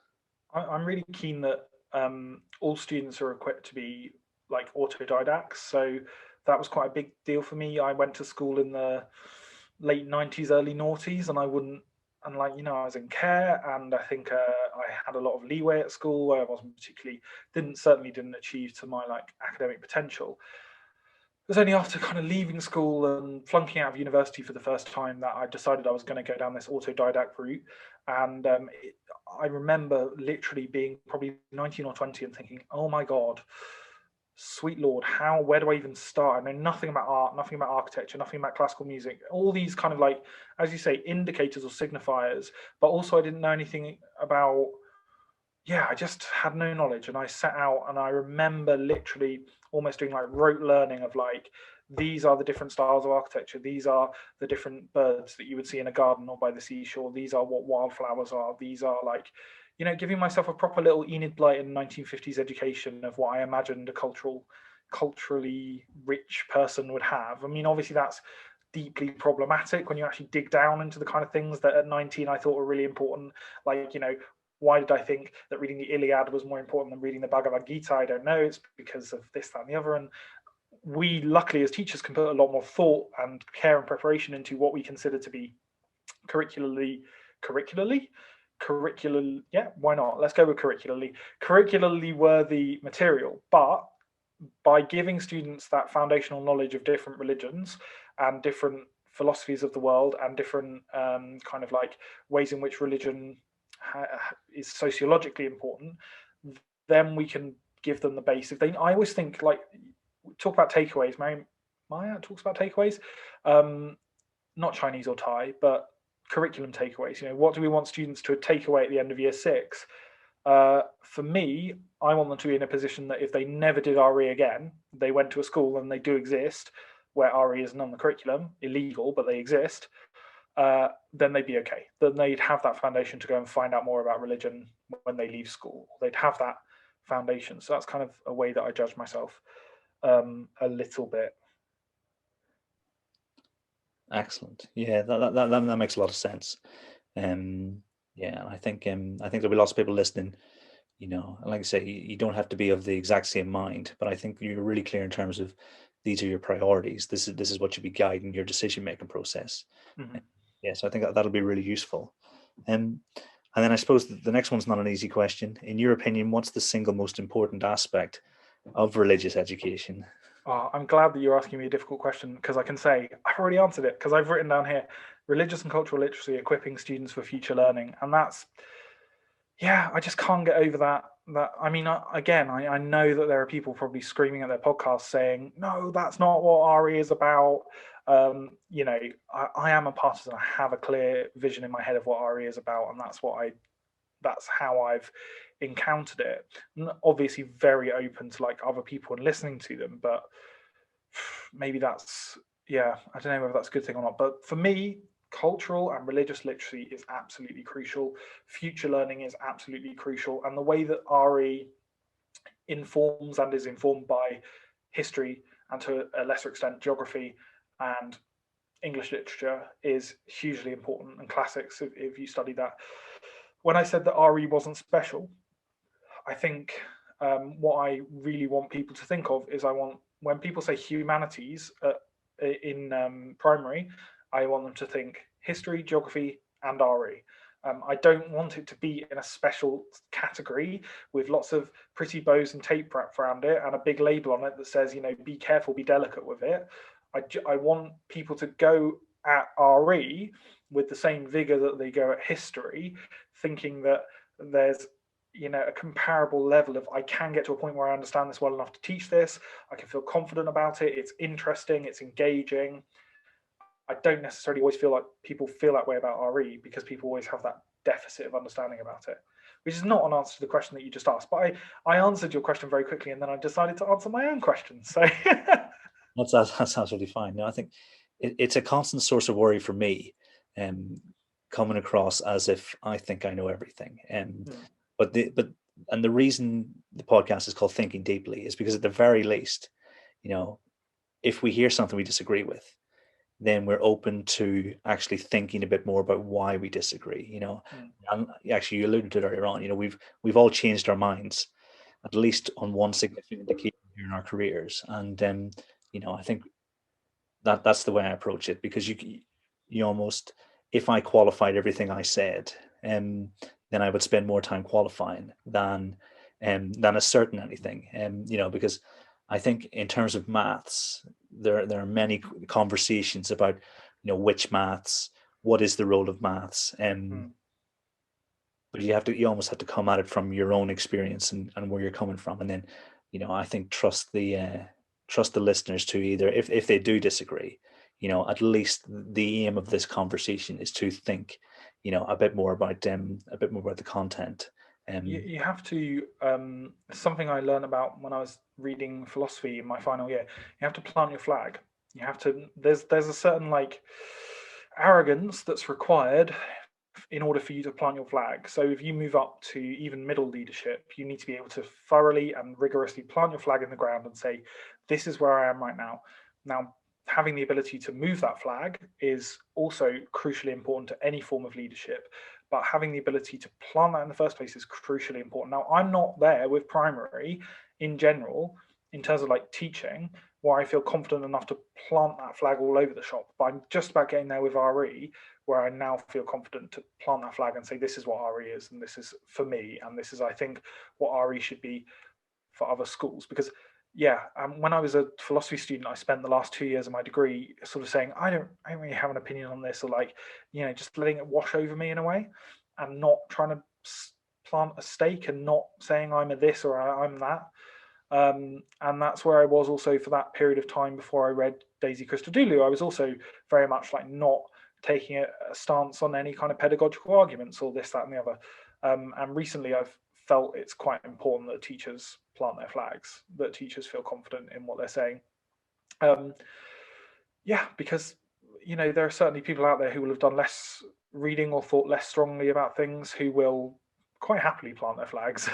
I'm really keen that all students are equipped to be like autodidacts. So that was quite a big deal for me. I went to school in the late 90s, early noughties, and I was in care, and I think I had a lot of leeway at school where I wasn't certainly didn't achieve to my academic potential. It was only after kind of leaving school and flunking out of university for the first time that I decided I was going to go down this autodidact route. And I remember literally being probably 19 or 20 and thinking, oh my God, sweet Lord, where do I even start? I know nothing about art, nothing about architecture, nothing about classical music, all these kind of, like, as you say, indicators or signifiers, but also I didn't know anything about, I just had no knowledge. And I set out, and I remember literally almost doing like rote learning of, like, these are the different styles of architecture, these are the different birds that you would see in a garden or by the seashore, these are what wildflowers are, these are, like, giving myself a proper little Enid Blyton 1950s education of what I imagined a culturally rich person would have. I mean, obviously that's deeply problematic when you actually dig down into the kind of things that at 19 I thought were really important. Like, why did I think that reading the Iliad was more important than reading the Bhagavad Gita? I don't know. It's because of this, that, and the other. And we, luckily, as teachers, can put a lot more thought and care and preparation into what we consider to be curricularly, yeah, why not? Let's go with curricularly worthy material. But by giving students that foundational knowledge of different religions and different philosophies of the world and different kind of like ways in which religion is sociologically important, then we can give them the base. I always think, like, talk about takeaways. Maya talks about takeaways, not Chinese or Thai, but curriculum takeaways. What do we want students to take away at the end of year 6? For me, I want them to be in a position that if they never did RE again, they went to a school, and they do exist, where RE isn't on the curriculum, illegal, but they exist, then they'd be okay. Then they'd have that foundation to go and find out more about religion when they leave school. They'd have that foundation. So that's kind of a way that I judge myself a little bit. Excellent. Yeah, that makes a lot of sense. Yeah, I think there'll be lots of people listening. Like I say, you don't have to be of the exact same mind, but I think you're really clear in terms of these are your priorities. This is what should be guiding your decision making process. Mm-hmm. Yeah, so I think that'll be really useful. And then I suppose the next one's not an easy question. In your opinion, what's the single most important aspect of religious education? Oh, I'm glad that you're asking me a difficult question, because I can say I've already answered it, because I've written down here, religious and cultural literacy, equipping students for future learning. And that's, I just can't get over that. I mean, again, I know that there are people probably screaming at their podcast saying, no, that's not what RE is about. I am a partisan. I have a clear vision in my head of what RE is about, and that's how I've encountered it. And obviously very open to, like, other people and listening to them, but maybe that's, I don't know whether that's a good thing or not. But for me, cultural and religious literacy is absolutely crucial. Future learning is absolutely crucial. And the way that RE informs and is informed by history, and to a lesser extent geography and English literature, is hugely important, and classics, if you study that. When I said that RE wasn't special, I think what I really want people to think of is, when people say humanities in primary, I want them to think history, geography, and RE. I don't want it to be in a special category with lots of pretty bows and tape wrapped around it and a big label on it that says, be careful, be delicate with it. I want people to go at RE with the same vigor that they go at history, thinking that there's a comparable level of, I can get to a point where I understand this well enough to teach this. I can feel confident about it. It's interesting. It's engaging. I don't necessarily always feel like people feel that way about RE, because people always have that deficit of understanding about it, which is not an answer to the question that you just asked. But I answered your question very quickly, and then I decided to answer my own question. So that's absolutely fine. No, I think it's a constant source of worry for me, coming across as if I think I know everything. But the reason the podcast is called Thinking Deeply is because, at the very least, if we hear something we disagree with, then we're open to actually thinking a bit more about why we disagree. And actually, you alluded to it earlier on. We've all changed our minds, at least on one significant occasion in our careers, and I think that's the way I approach it, because you almost, if I qualified everything I said, then I would spend more time qualifying than asserting anything. Because I think in terms of maths, there are many conversations about, which maths, what is the role of maths, but you almost have to come at it from your own experience and where you're coming from, and then I think trust the listeners to either, if they do disagree, at least the aim of this conversation is to think a bit more about the content. You have to, something I learned about when I was reading philosophy in my final year, you have to plant your flag. You have to, there's a certain like arrogance that's required in order for you to plant your flag. So if you move up to even middle leadership, you need to be able to thoroughly and rigorously plant your flag in the ground and say, this is where I am right now. Now, having the ability to move that flag is also crucially important to any form of leadership, but having the ability to plant that in the first place is crucially important. Now, I'm not there with primary in general in terms of like teaching where I feel confident enough to plant that flag all over the shop, but I'm just about getting there with RE, where I now feel confident to plant that flag and say, this is what RE is, and this is for me, and this is, I think, what RE should be for other schools. Because when I was a philosophy student, I spent the last 2 years of my degree sort of saying, I don't really have an opinion on this, or like, just letting it wash over me in a way, and not trying to plant a stake and not saying I'm a this or I'm that. And that's where I was also for that period of time before I read Daisy Christodoulou. I was also very much like not taking a stance on any kind of pedagogical arguments or this, that, and the other. And recently I've felt it's quite important that teachers plant their flags, that teachers feel confident in what they're saying. Because, there are certainly people out there who will have done less reading or thought less strongly about things who will quite happily plant their flags.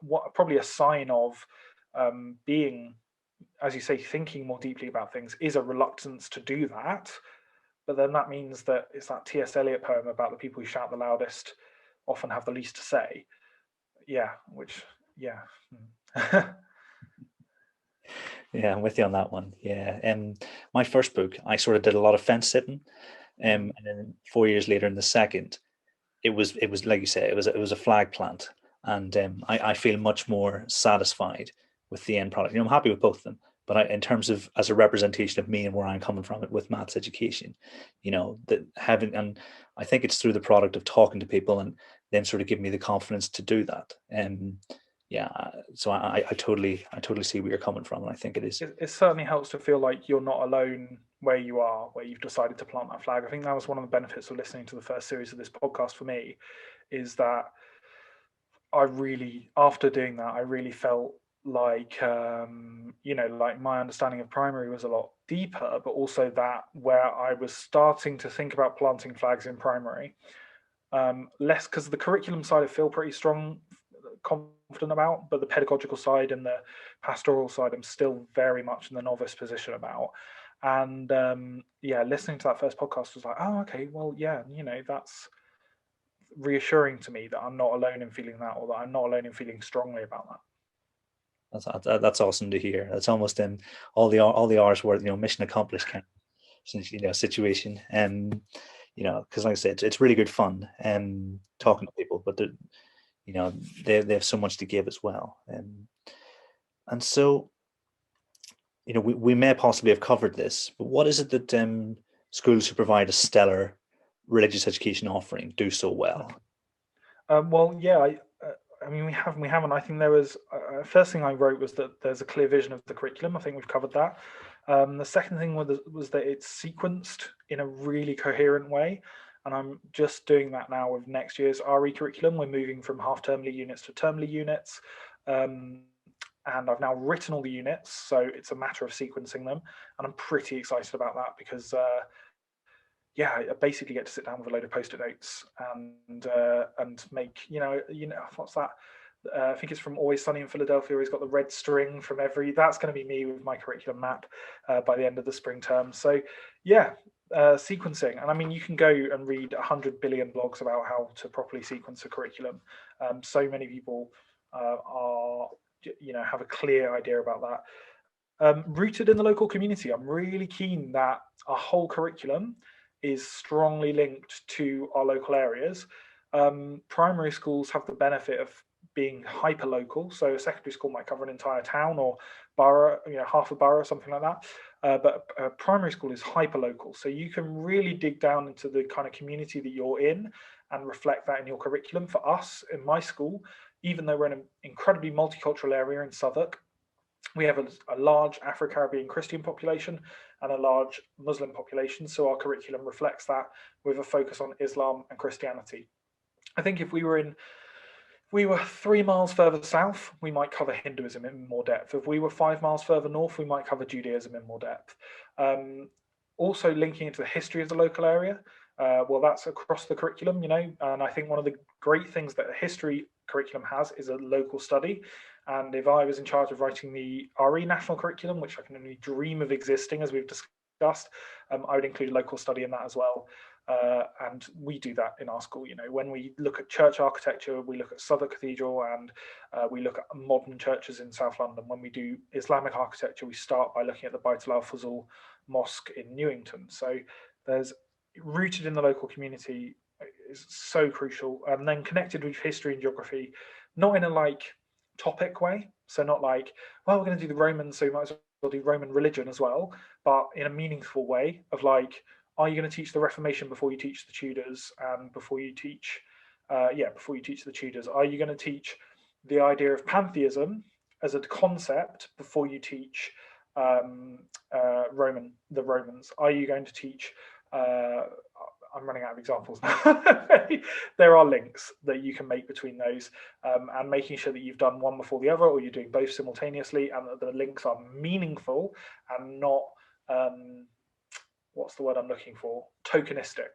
What probably a sign of being, as you say, thinking more deeply about things is a reluctance to do that. But then that means that it's that T.S. Eliot poem about the people who shout the loudest often have the least to say. Yeah. Yeah, I'm with you on that one. Yeah. My first book, I sort of did a lot of fence sitting. And then 4 years later in the second, it was like you say, it was a flag plant. And I feel much more satisfied with the end product. I'm happy with both of them, but in terms of as a representation of me and where I'm coming from with maths education, that having, and I think it's through the product of talking to people and them sort of giving me the confidence to do that. So I totally see where you're coming from, and I think it is. It certainly helps to feel like you're not alone where you are, where you've decided to plant that flag. I think that was one of the benefits of listening to the first series of this podcast for me, is that after doing that, I really felt like, like my understanding of primary was a lot deeper, but also that where I was starting to think about planting flags in primary, less because the curriculum side I feel pretty strong, confident about, but the pedagogical side and the pastoral side I'm still very much in the novice position about. And listening to that first podcast was like, oh, okay, well, that's reassuring to me that I'm not alone in feeling that, or that I'm not alone in feeling strongly about that. That's awesome to hear. That's almost in all the R's word, mission accomplished kind of situation. Because like I said, it's really good fun talking to people, but they have so much to give as well. And so, we may possibly have covered this, but what is it that schools who provide a stellar religious education offering do so well? We haven't. I think there was first thing I wrote was that there's a clear vision of the curriculum. I think we've covered that. The second thing was that it's sequenced in a really coherent way, and I'm just doing that now with next year's RE curriculum. We're moving from half-termly units to termly units, and I've now written all the units, so it's a matter of sequencing them, and I'm pretty excited about that because I basically get to sit down with a load of post-it notes and make what's that? I think it's from Always Sunny in Philadelphia. He's got the red string from that's going to be me with my curriculum map by the end of the spring term. So sequencing, and I mean, you can go and read 100 billion blogs about how to properly sequence a curriculum. So many people have a clear idea about that. Rooted in the local community, I'm really keen that our whole curriculum is strongly linked to our local areas. Primary schools have the benefit of being hyper local. So a secondary school might cover an entire town or borough, half a borough, something like that. But primary school is hyper local. So you can really dig down into the kind of community that you're in and reflect that in your curriculum. For us in my school, even though we're in an incredibly multicultural area in Southwark, we have a large Afro-Caribbean Christian population and a large Muslim population. So our curriculum reflects that with a focus on Islam and Christianity. I think if we were 3 miles further south, we might cover Hinduism in more depth. If we were 5 miles further north, we might cover Judaism in more depth. Also linking into the history of the local area, well, that's across the curriculum, and I think one of the great things that the history curriculum has is a local study. And if I was in charge of writing the RE national curriculum, which I can only dream of existing, as we've discussed, I would include local study in that as well. And we do that in our school. When we look at church architecture, we look at Southwark Cathedral, and we look at modern churches in South London. When we do Islamic architecture, we start by looking at the Bait al-Fuzul Mosque in Newington. So there's rooted in the local community is so crucial, and then connected with history and geography, not in a topic way. So not like, well, we're going to do the Romans, so we might as well do Roman religion as well, but in a meaningful way of are you going to teach the Reformation before you teach the Tudors, and before you teach the Tudors? Are you going to teach the idea of pantheism as a concept before you teach the Romans? Are you going to teach? I'm running out of examples now. There are links that you can make between those, and making sure that you've done one before the other, or you're doing both simultaneously, and that the links are meaningful and not what's the word I'm looking for? Tokenistic.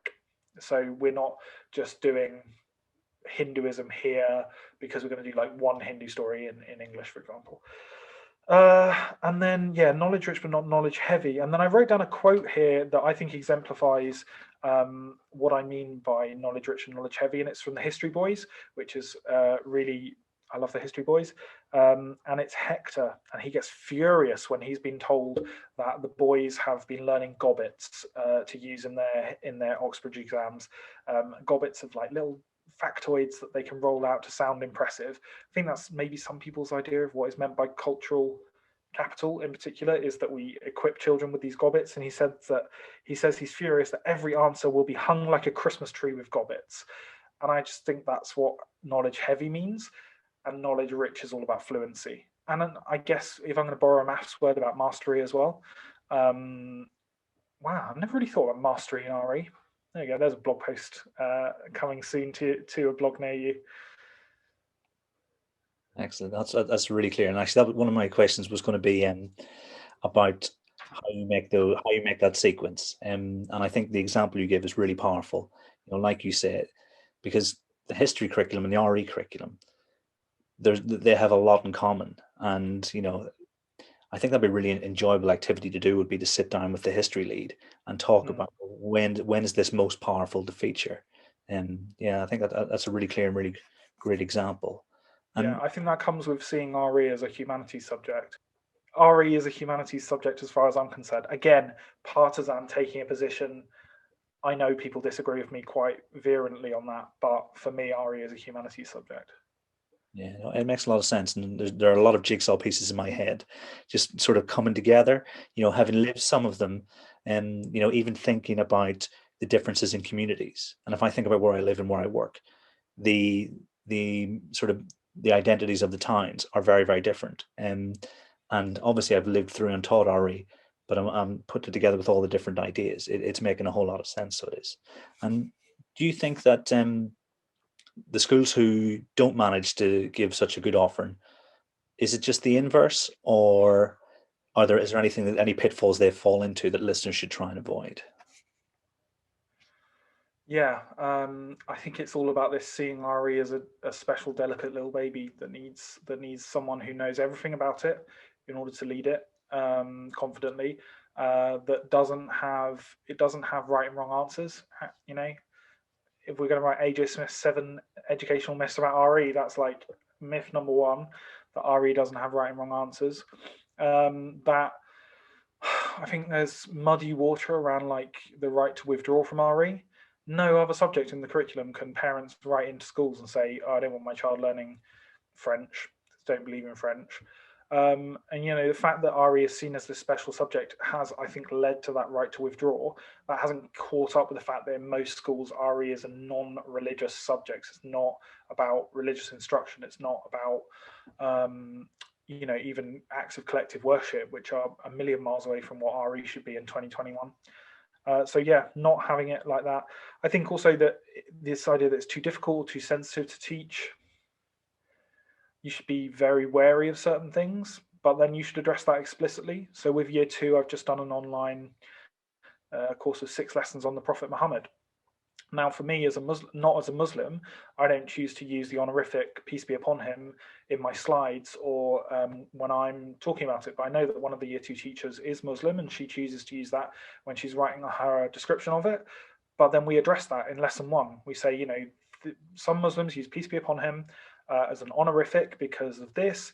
So we're not just doing Hinduism here because we're going to do one Hindu story in English, for example. And then, knowledge rich but not knowledge heavy. And then I wrote down a quote here that I think exemplifies what I mean by knowledge rich and knowledge heavy. And it's from the History Boys, which is I love the History Boys. And it's Hector, and he gets furious when he's been told that the boys have been learning gobbets to use in their Oxbridge exams. Gobbets of little factoids that they can roll out to sound impressive. I think that's maybe some people's idea of what is meant by cultural capital in particular, is that we equip children with these gobbets. And he says he's furious that every answer will be hung like a Christmas tree with gobbets. And I just think that's what knowledge heavy means. And knowledge rich is all about fluency. And I guess if I'm going to borrow a maths word, about mastery as well. Wow, I've never really thought about mastery in RE. There you go. There's a blog post coming soon to a blog near you. Excellent. That's really clear. And actually, one of my questions was going to be about how you make that sequence. And I think the example you give is really powerful. Like you said, because the history curriculum and the RE curriculum, they have a lot in common. And I think that'd be a really enjoyable activity to do, would be to sit down with the history lead and talk about when is this most powerful to feature. And I think that's a really clear and really great example. And I think that comes with seeing RE as a humanities subject. RE is a humanities subject as far as I'm concerned. Again, partisan taking a position. I know people disagree with me quite virulently on that, but for me, RE is a humanities subject. Yeah, it makes a lot of sense, and there are a lot of jigsaw pieces in my head, just sort of coming together. Having lived some of them, and even thinking about the differences in communities. And if I think about where I live and where I work, the sort of the identities of the towns are very, very different. And obviously, I've lived through and taught RE, but I'm put it together with all the different ideas. It's making a whole lot of sense. So it is. And do you think that the schools who don't manage to give such a good offering, is it just the inverse, or is there any pitfalls they fall into that listeners should try and avoid? Yeah, I think it's all about this, seeing RE as a special, delicate little baby that needs someone who knows everything about it in order to lead it confidently. That doesn't have right and wrong answers. If we're going to write AJ Smith's 7 educational myths about RE, that's myth number 1, that RE doesn't have right and wrong answers. That I think there's muddy water around the right to withdraw from RE. No other subject in the curriculum can parents write into schools and say, I don't want my child learning French, don't believe in French. And the fact that RE is seen as this special subject has, I think, led to that right to withdraw. That hasn't caught up with the fact that in most schools RE is a non-religious subject. It's not about religious instruction. It's not about even acts of collective worship, which are a million miles away from what RE should be in 2021. So yeah, not having it like that. I think also that this idea that it's too difficult, too sensitive to teach, you should be very wary of certain things, but then you should address that explicitly. So with year 2, I've just done an online course of 6 lessons on the Prophet Muhammad. Now, for me, as a Muslim, not as a Muslim, I don't choose to use the honorific "peace be upon him" in my slides or when I'm talking about it. But I know that one of the year 2 teachers is Muslim, and she chooses to use that when she's writing her description of it. But then we address that in lesson 1. We say, some Muslims use "peace be upon him" as an honorific because of this.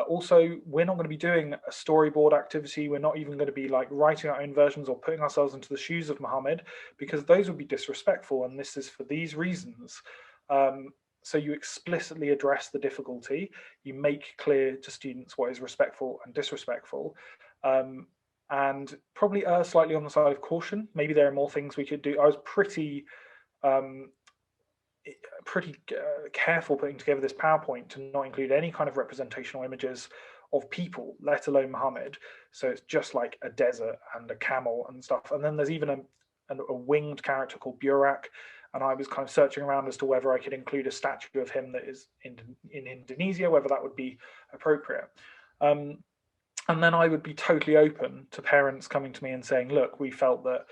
Also, we're not going to be doing a storyboard activity. We're not even going to be like writing our own versions or putting ourselves into the shoes of Muhammad, because those would be disrespectful. And this is for these reasons. So you explicitly address the difficulty. You make clear to students what is respectful and disrespectful. And probably err slightly on the side of caution. Maybe there are more things we could do. I was pretty careful putting together this PowerPoint to not include any kind of representational images of people, let alone Muhammad. So it's just like a desert and a camel and stuff. And then there's even a winged character called Burak. And I was kind of searching around as to whether I could include a statue of him that is in Indonesia, whether that would be appropriate. And then I would be totally open to parents coming to me and saying, look, we felt that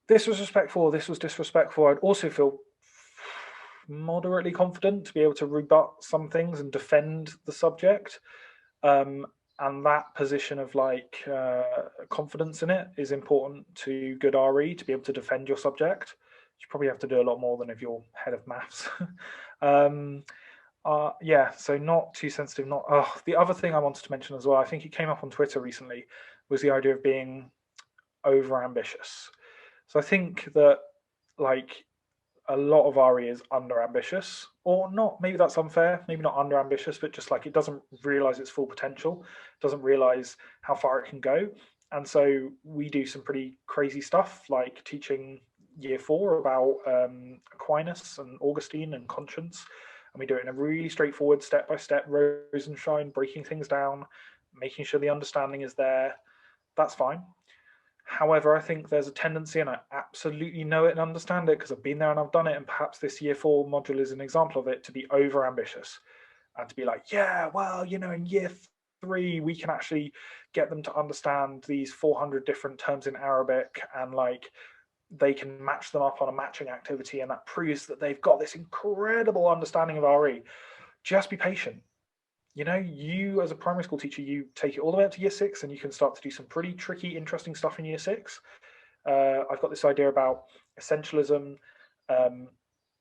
this was respectful, this was disrespectful. I'd also feel moderately confident to be able to rebut some things and defend the subject. And that position of confidence in it is important to good RE, to be able to defend your subject. You probably have to do a lot more than if you're head of maths. So not too sensitive. The other thing I wanted to mention as well, I think it came up on Twitter recently, was the idea of being over ambitious. So I think that a lot of RE is under ambitious, or not. Maybe that's unfair. Maybe not under ambitious, but just it doesn't realize its full potential, doesn't realize how far it can go. And so we do some pretty crazy stuff, like teaching year 4 about Aquinas and Augustine and conscience. And we do it in a really straightforward, step-by-step, rose and shine, breaking things down, making sure the understanding is there. That's fine. However, I think there's a tendency, and I absolutely know it and understand it because I've been there and I've done it, and perhaps this year 4 module is an example of it, to be over ambitious and to be like, yeah, well, in year 3 we can actually get them to understand these 400 different terms in Arabic, and they can match them up on a matching activity, and that proves that they've got this incredible understanding of RE. Just be patient. You as a primary school teacher, you take it all the way up to year 6 and you can start to do some pretty tricky, interesting stuff in year 6. I've got this idea about essentialism,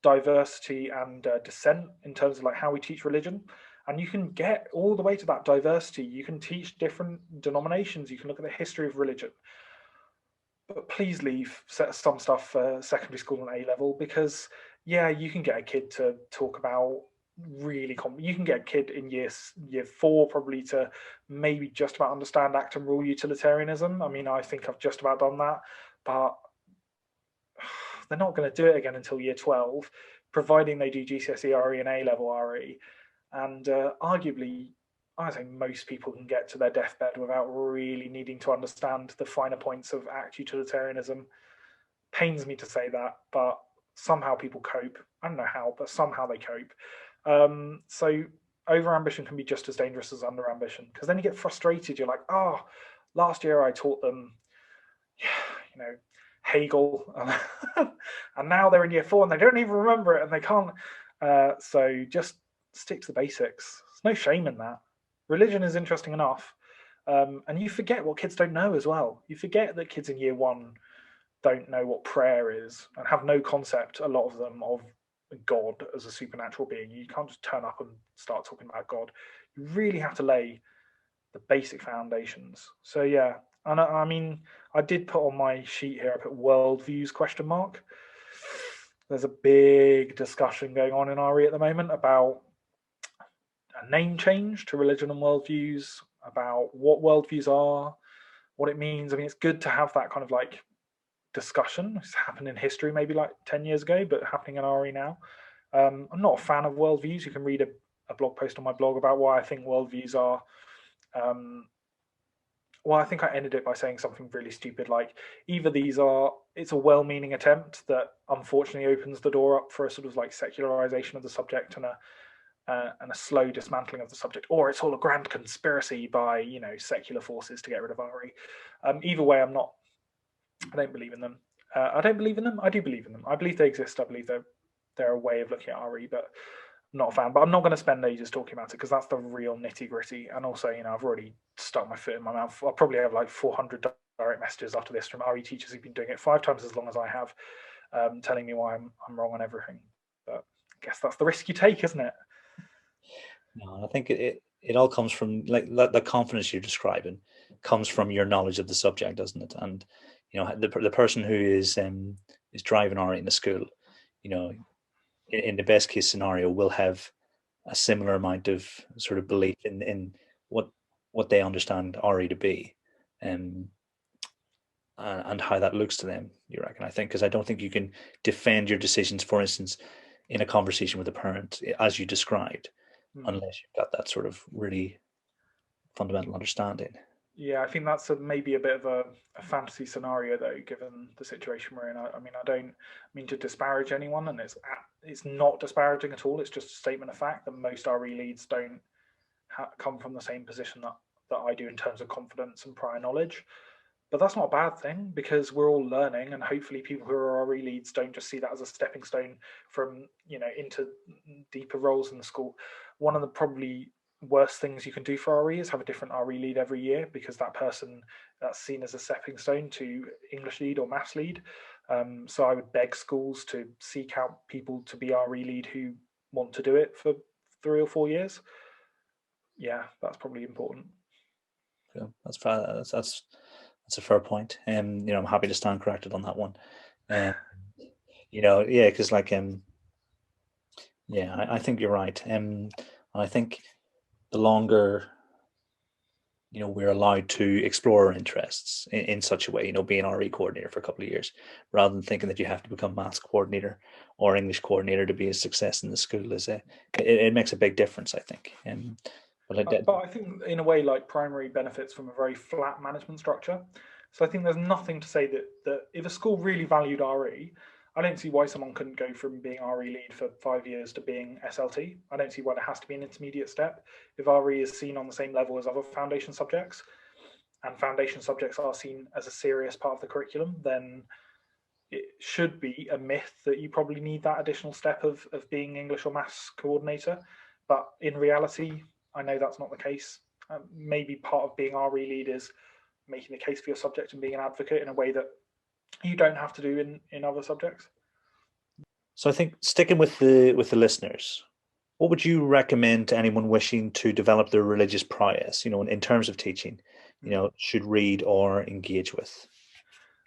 diversity and dissent in terms of how we teach religion. And you can get all the way to that diversity. You can teach different denominations. You can look at the history of religion. But please leave some stuff for secondary school and A-level, because, yeah, you can get a kid to talk about you can get a kid in year 4 probably to maybe just about understand act and rule utilitarianism. I mean, I think I've just about done that, but they're not going to do it again until year 12, providing they do GCSE RE and A-level RE. And arguably, I think most people can get to their deathbed without really needing to understand the finer points of act utilitarianism. Pains me to say that, but somehow people cope. I don't know how, but somehow they cope. So over-ambition can be just as dangerous as under-ambition, because then you get frustrated. You're like, last year I taught them, Hegel, and now they're in year 4 and they don't even remember it and they can't. So just stick to the basics. There's no shame in that. Religion is interesting enough. And you forget what kids don't know as well. You forget that kids in year 1 don't know what prayer is and have no concept, a lot of them, of God as a supernatural being. You can't just turn up and start talking about God. You really have to lay the basic foundations. So yeah, and I mean, I did put on my sheet here, I put worldviews ? There's a big discussion going on in RE at the moment about, a name change to religion and worldviews, about what worldviews are, what it means. I mean, it's good to have that kind of like discussion. It's happened in history maybe like 10 years ago, but happening in RE now. I'm not a fan of worldviews. You can read a blog post on my blog about why I think worldviews are. Well, I think I ended it by saying something really stupid like either it's a well-meaning attempt that unfortunately opens the door up for a sort of like secularization of the subject and a slow dismantling of the subject, or it's all a grand conspiracy by secular forces to get rid of RE. Either way, I don't believe in them. I don't believe in them. I do believe in them. I believe they exist. I believe they're a way of looking at RE, but I'm not a fan. But I'm not going to spend ages talking about it because that's the real nitty gritty. And also, I've already stuck my foot in my mouth. I'll probably have like 400 direct messages after this from RE teachers who've been doing it 5 times as long as I have, telling me why I'm wrong on everything. But I guess that's the risk you take, isn't it? No, I think it all comes from like the confidence you're describing comes from your knowledge of the subject, doesn't it? And the person who is driving RE in the school, in the best case scenario, will have a similar amount of sort of belief in what they understand RE to be, and how that looks to them. You reckon? I think because I don't think you can defend your decisions, for instance, in a conversation with a parent, as you described, unless you've got that sort of really fundamental understanding. Yeah, I think that's maybe a bit of a fantasy scenario, though, given the situation we're in. I mean, I don't mean to disparage anyone, and it's not disparaging at all. It's just a statement of fact that most RE leads don't come from the same position that I do in terms of confidence and prior knowledge. But that's not a bad thing because we're all learning, and hopefully people who are RE leads don't just see that as a stepping stone from into deeper roles in the school. One of the probably worst things you can do for RE is have a different RE lead every year because that person that's seen as a stepping stone to English lead or maths lead. So I would beg schools to seek out people to be RE lead who want to do it for 3 or 4 years. Yeah, that's probably important. Yeah, that's fair. That's a fair point. I'm happy to stand corrected on that one. Yeah, because like yeah, I think you're right. I think the longer we're allowed to explore our interests in such a way, being RE coordinator for a couple of years, rather than thinking that you have to become maths coordinator or English coordinator to be a success in the school, it makes a big difference, I think. But I think in a way, like primary benefits from a very flat management structure. So I think there's nothing to say that if a school really valued RE, I don't see why someone couldn't go from being RE lead for 5 years to being SLT. I don't see why there has to be an intermediate step. If RE is seen on the same level as other foundation subjects, and foundation subjects are seen as a serious part of the curriculum, then it should be a myth that you probably need that additional step of being English or maths coordinator. But in reality, I know that's not the case. Maybe part of being RE lead is making the case for your subject and being an advocate in a way that you don't have to do in other subjects. So I think sticking with the listeners, what would you recommend to anyone wishing to develop their religious prowess, in terms of teaching, should read or engage with?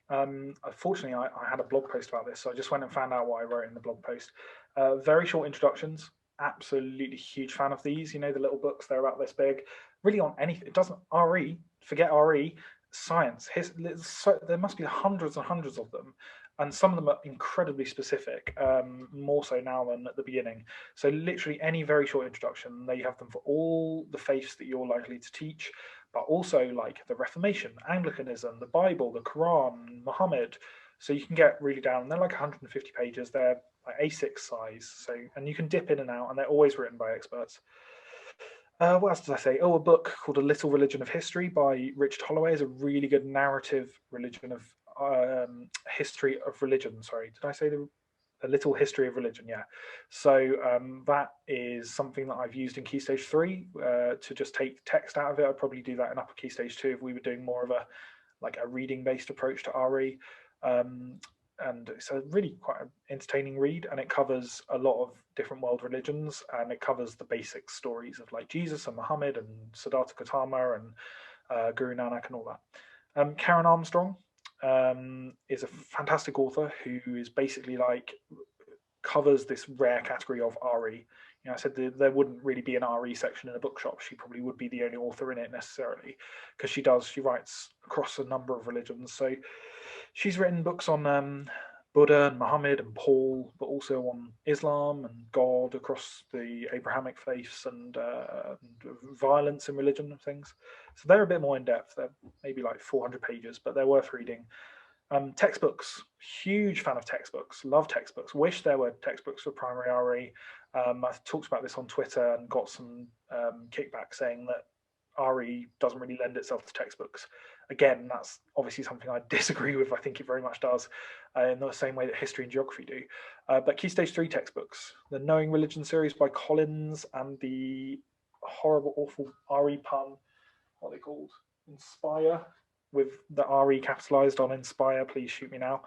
Unfortunately, I had a blog post about this, so I just went and found out what I wrote in the blog post. Very short introductions. Absolutely huge fan of these. The little books, they're about this big. Really on anything. It doesn't forget RE, science. There must be hundreds and hundreds of them. And some of them are incredibly specific, more so now than at the beginning. So literally any very short introduction, they have them for all the faiths that you're likely to teach, but also like the Reformation, Anglicanism, the Bible, the Quran, Muhammad. So you can get really down. They're like 150 pages. They're like A6 size. So, and you can dip in and out, and they're always written by experts. What else did I say? Oh, a book called A Little Religion of History by Richard Holloway is a really good narrative history of religion. Sorry, did I say A Little History of Religion? Yeah. So that is something that I've used in Key Stage 3 to just take text out of it. I'd probably do that in Upper Key Stage 2 if we were doing more of a reading-based approach to RE. And it's a really quite an entertaining read, and it covers a lot of different world religions, and it covers the basic stories of like Jesus and Muhammad and Siddhartha Gautama and Guru Nanak and all that. Karen Armstrong is a fantastic author who is basically covers this rare category of RE. I said there wouldn't really be an RE section in a bookshop. She probably would be the only author in it necessarily, because she writes across a number of religions. So she's written books on Buddha and Muhammad and Paul, but also on Islam and God across the Abrahamic faiths and violence in religion and things. So they're a bit more in depth. They're maybe like 400 pages, but they're worth reading. Textbooks, huge fan of textbooks, love textbooks, wish there were textbooks for primary RE. I talked about this on Twitter and got some kickback saying that RE doesn't really lend itself to textbooks. Again, that's obviously something I disagree with. I think it very much does, in the same way that history and geography do. But Key Stage 3 textbooks, the Knowing Religion series by Collins and the horrible, awful RE pun, what are they called? Inspire, with the RE capitalized on Inspire. Please shoot me now.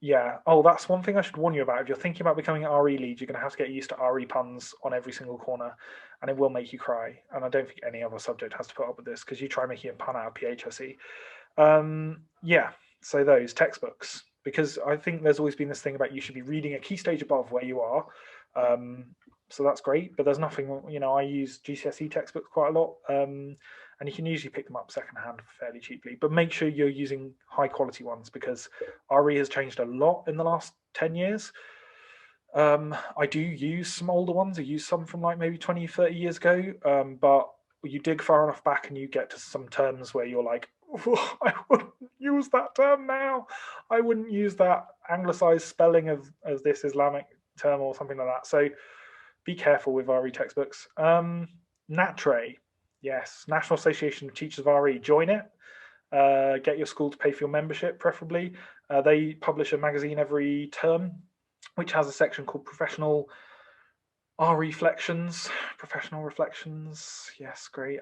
Yeah. Oh, that's one thing I should warn you about. If you're thinking about becoming an RE lead, you're going to have to get used to RE puns on every single corner, and it will make you cry. And I don't think any other subject has to put up with this, because you try making a pun out of PHSE. Yeah. So those textbooks, because I think there's always been this thing about you should be reading a key stage above where you are. So that's great, but there's nothing, I use GCSE textbooks quite a lot, and you can usually pick them up secondhand fairly cheaply, but make sure you're using high quality ones, because RE has changed a lot in the last 10 years. I do use some older ones. I use some from like maybe 20, 30 years ago, but you dig far enough back and you get to some terms where you're like, oh, I wouldn't use that term now. I wouldn't use that anglicized spelling of this Islamic term or something like that. So be careful with RE textbooks. NATRE, yes, National Association of Teachers of RE. Join it. Get your school to pay for your membership, preferably. They publish a magazine every term, which has a section called Professional Reflections. Professional Reflections. Yes, great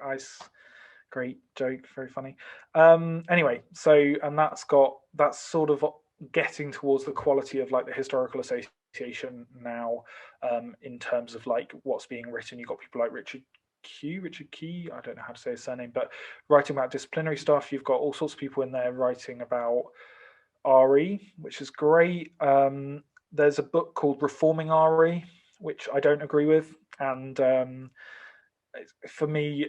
joke, very funny. Anyway, so, and that's sort of getting towards the quality of like the Historical Association now, in terms of like what's being written. You've got people like Richard Key, I don't know how to say his surname, but writing about disciplinary stuff. You've got all sorts of people in there writing about RE, which is great. There's a book called Reforming RE, which I don't agree with, and for me,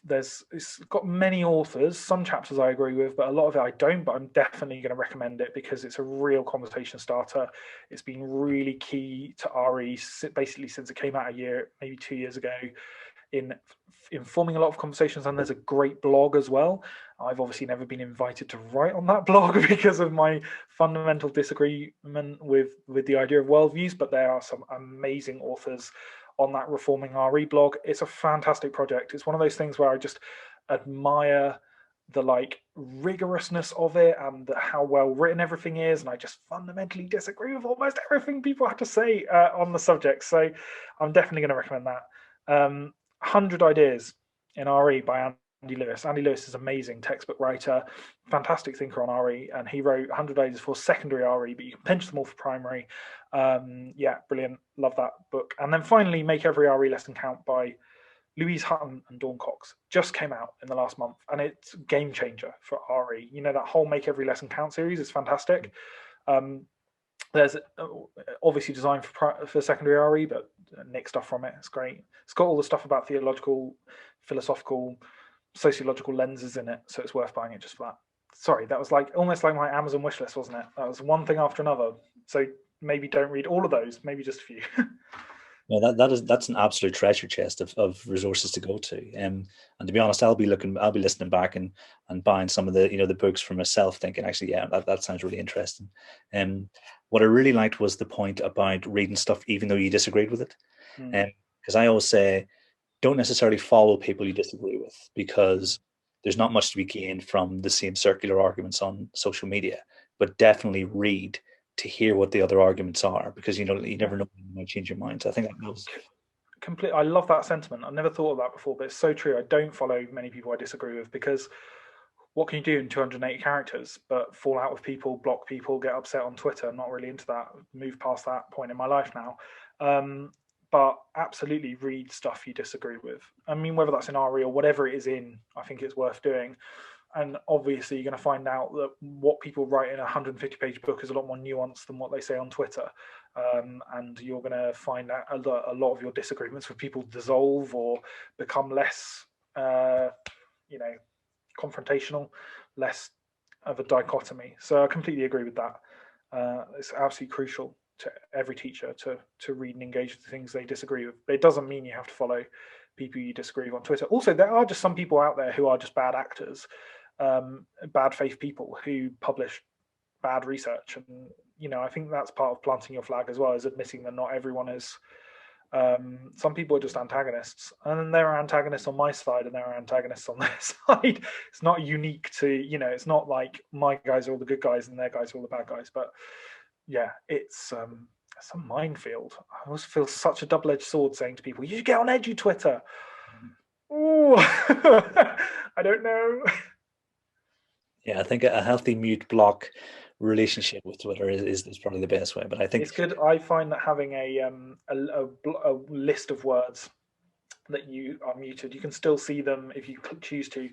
it's got many authors. Some chapters I agree with, but a lot of it I don't. But I'm definitely going to recommend it because it's a real conversation starter. It's been really key to RE basically since it came out maybe 2 years ago, in informing a lot of conversations. And there's a great blog as well. I've obviously never been invited to write on that blog because of my fundamental disagreement with the idea of worldviews, but there are some amazing authors on that Reforming RE blog. It's a fantastic project. It's one of those things where I just admire the like rigorousness of it and how well written everything is, and I just fundamentally disagree with almost everything people have to say on the subject. So I'm definitely going to recommend that. 100 Ideas in RE by Andy Lewis. Andy Lewis is an amazing textbook writer, fantastic thinker on RE, and he wrote 100 Ideas for secondary RE, but you can pinch them all for primary. Yeah, brilliant. Love that book. And then finally, Make Every RE Lesson Count by Louise Hutton and Dawn Cox. Just came out in the last month, and it's a game changer for RE. That whole Make Every Lesson Count series is fantastic. There's obviously designed for secondary RE, but nick stuff from it. It's great. It's got all the stuff about theological, philosophical, sociological lenses in it, so it's worth buying it just for that. Sorry, that was almost like my Amazon wish list, wasn't it? That was one thing after another. So maybe don't read all of those, maybe just a few. No, that's an absolute treasure chest of resources to go to. And to be honest, I'll be listening back and buying some of the the books for myself, thinking actually, yeah, that sounds really interesting. What I really liked was the point about reading stuff even though you disagreed with it. Because I always say, don't necessarily follow people you disagree with, because there's not much to be gained from the same circular arguments on social media, but definitely read to hear what the other arguments are, because you never know when you might change your mind. So I think that was complete. I love that sentiment. I've never thought of that before, but it's so true. I don't follow many people I disagree with, because what can you do in 280 characters but fall out with people, block people, get upset on Twitter? I'm not really into that. Move past that point in my life now. But absolutely read stuff you disagree with. I mean, whether that's in RE or whatever it is in, I think it's worth doing. and obviously you're going to find out that what people write in a 150-page book is a lot more nuanced than what they say on Twitter. And you're going to find out a lot of your disagreements with people dissolve or become less, confrontational, less of a dichotomy. So I completely agree with that. It's absolutely crucial to every teacher to read and engage with the things they disagree with. But it doesn't mean you have to follow people you disagree with on Twitter. Also, there are just some people out there who are just bad actors, bad faith people who publish bad research. And, I think that's part of planting your flag as well, is admitting that not everyone is. Some people are just antagonists, and then there are antagonists on my side and there are antagonists on their side. It's not unique to, it's not like my guys are all the good guys and their guys are all the bad guys. But yeah, it's a minefield. I always feel such a double-edged sword saying to people, you should get on Edu Twitter. Ooh, I don't know. Yeah, I think a healthy mute block relationship with Twitter is probably the best way. But I think it's good. I find that having a list of words that you are muted, you can still see them if you choose to.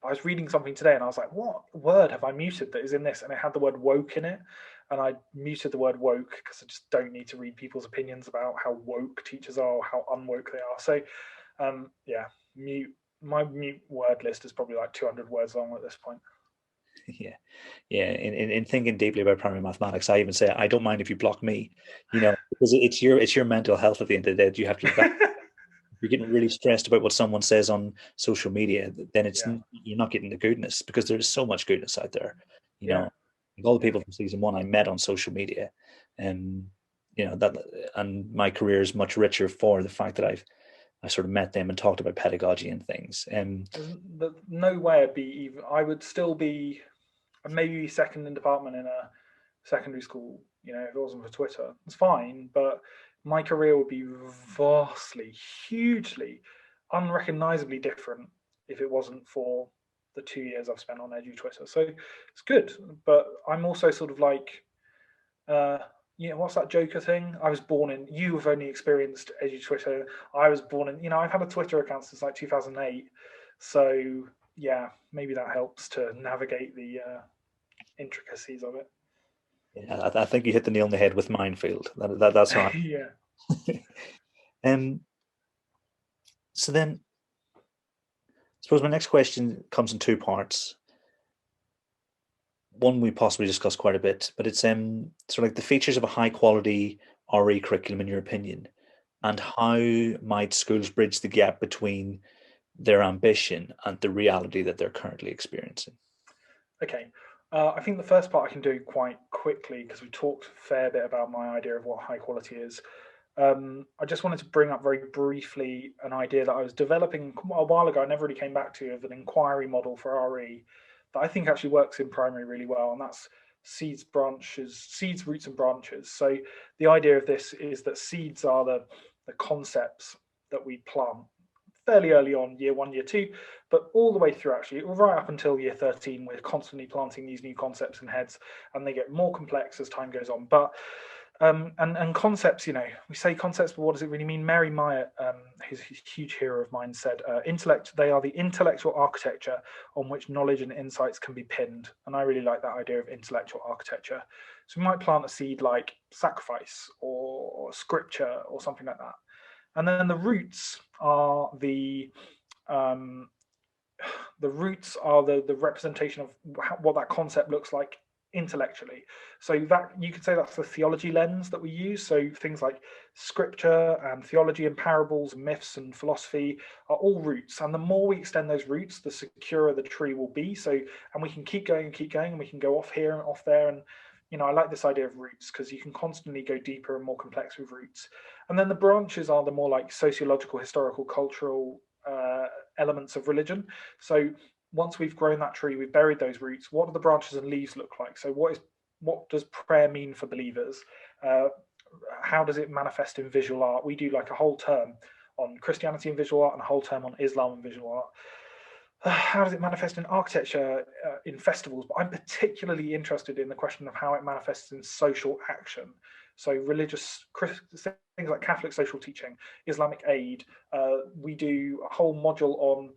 I was reading something today and I was like, what word have I muted that is in this? And it had the word woke in it. And I muted the word woke because I just don't need to read people's opinions about how woke teachers are or how unwoke they are. So mute. My mute word list is probably like 200 words long at this point. Yeah. In thinking deeply about primary mathematics, I even say I don't mind if you block me, because it's your mental health at the end of the day. You have to look at. If you're getting really stressed about what someone says on social media, then you're not getting the goodness, because there's so much goodness out there. Like all the people from season 1 I met on social media, and and my career is much richer for the fact that I sort of met them and talked about pedagogy and things. There's no way I'd be even. I would still be maybe second in department in a secondary school. If it wasn't for Twitter, it's fine. But my career would be vastly, hugely, unrecognizably different if it wasn't for the 2 years I've spent on Edu Twitter. So it's good. But I'm also sort of like, what's that Joker thing? I was born in. You've only experienced Edu Twitter. I was born in. I've had a Twitter account since like 2008. So yeah, maybe that helps to navigate the intricacies of it. Yeah, I think you hit the nail on the head with minefield. That's right. Yeah. So then, I suppose my next question comes in 2 parts. One we possibly discussed quite a bit, but it's sort of like the features of a high quality RE curriculum in your opinion, and how might schools bridge the gap between their ambition and the reality that they're currently experiencing? Okay. I think the first part I can do quite quickly, because we talked a fair bit about my idea of what high quality is. I just wanted to bring up very briefly an idea that I was developing a while ago. I never really came back to, of an inquiry model for RE that I think actually works in primary really well, and that's seeds, roots, and branches. So the idea of this is that seeds are the concepts that we plant fairly early on, year 1, year 2, but all the way through, actually, right up until year 13, we're constantly planting these new concepts in heads, and they get more complex as time goes on. But and concepts, we say concepts, but what does it really mean? Mary Myatt, who's a huge hero of mine, said, they are the intellectual architecture on which knowledge and insights can be pinned. And I really like that idea of intellectual architecture. So we might plant a seed like sacrifice or scripture or something like that. And then the roots are the representation of what that concept looks like intellectually. So that you could say that's the theology lens that we use. So things like scripture and theology and parables and myths and philosophy are all roots. And the more we extend those roots, the securer the tree will be. And we can keep going, and we can go off here and off there. And I like this idea of roots because you can constantly go deeper and more complex with roots. And then the branches are the more like sociological, historical, cultural elements of religion. So once we've grown that tree, we've buried those roots, what do the branches and leaves look like? So what does prayer mean for believers? How does it manifest in visual art? We do like a whole term on Christianity and visual art and a whole term on Islam and visual art. How does it manifest in architecture, in festivals? But I'm particularly interested in the question of how it manifests in social action. So religious things like Catholic social teaching, Islamic aid. We do a whole module on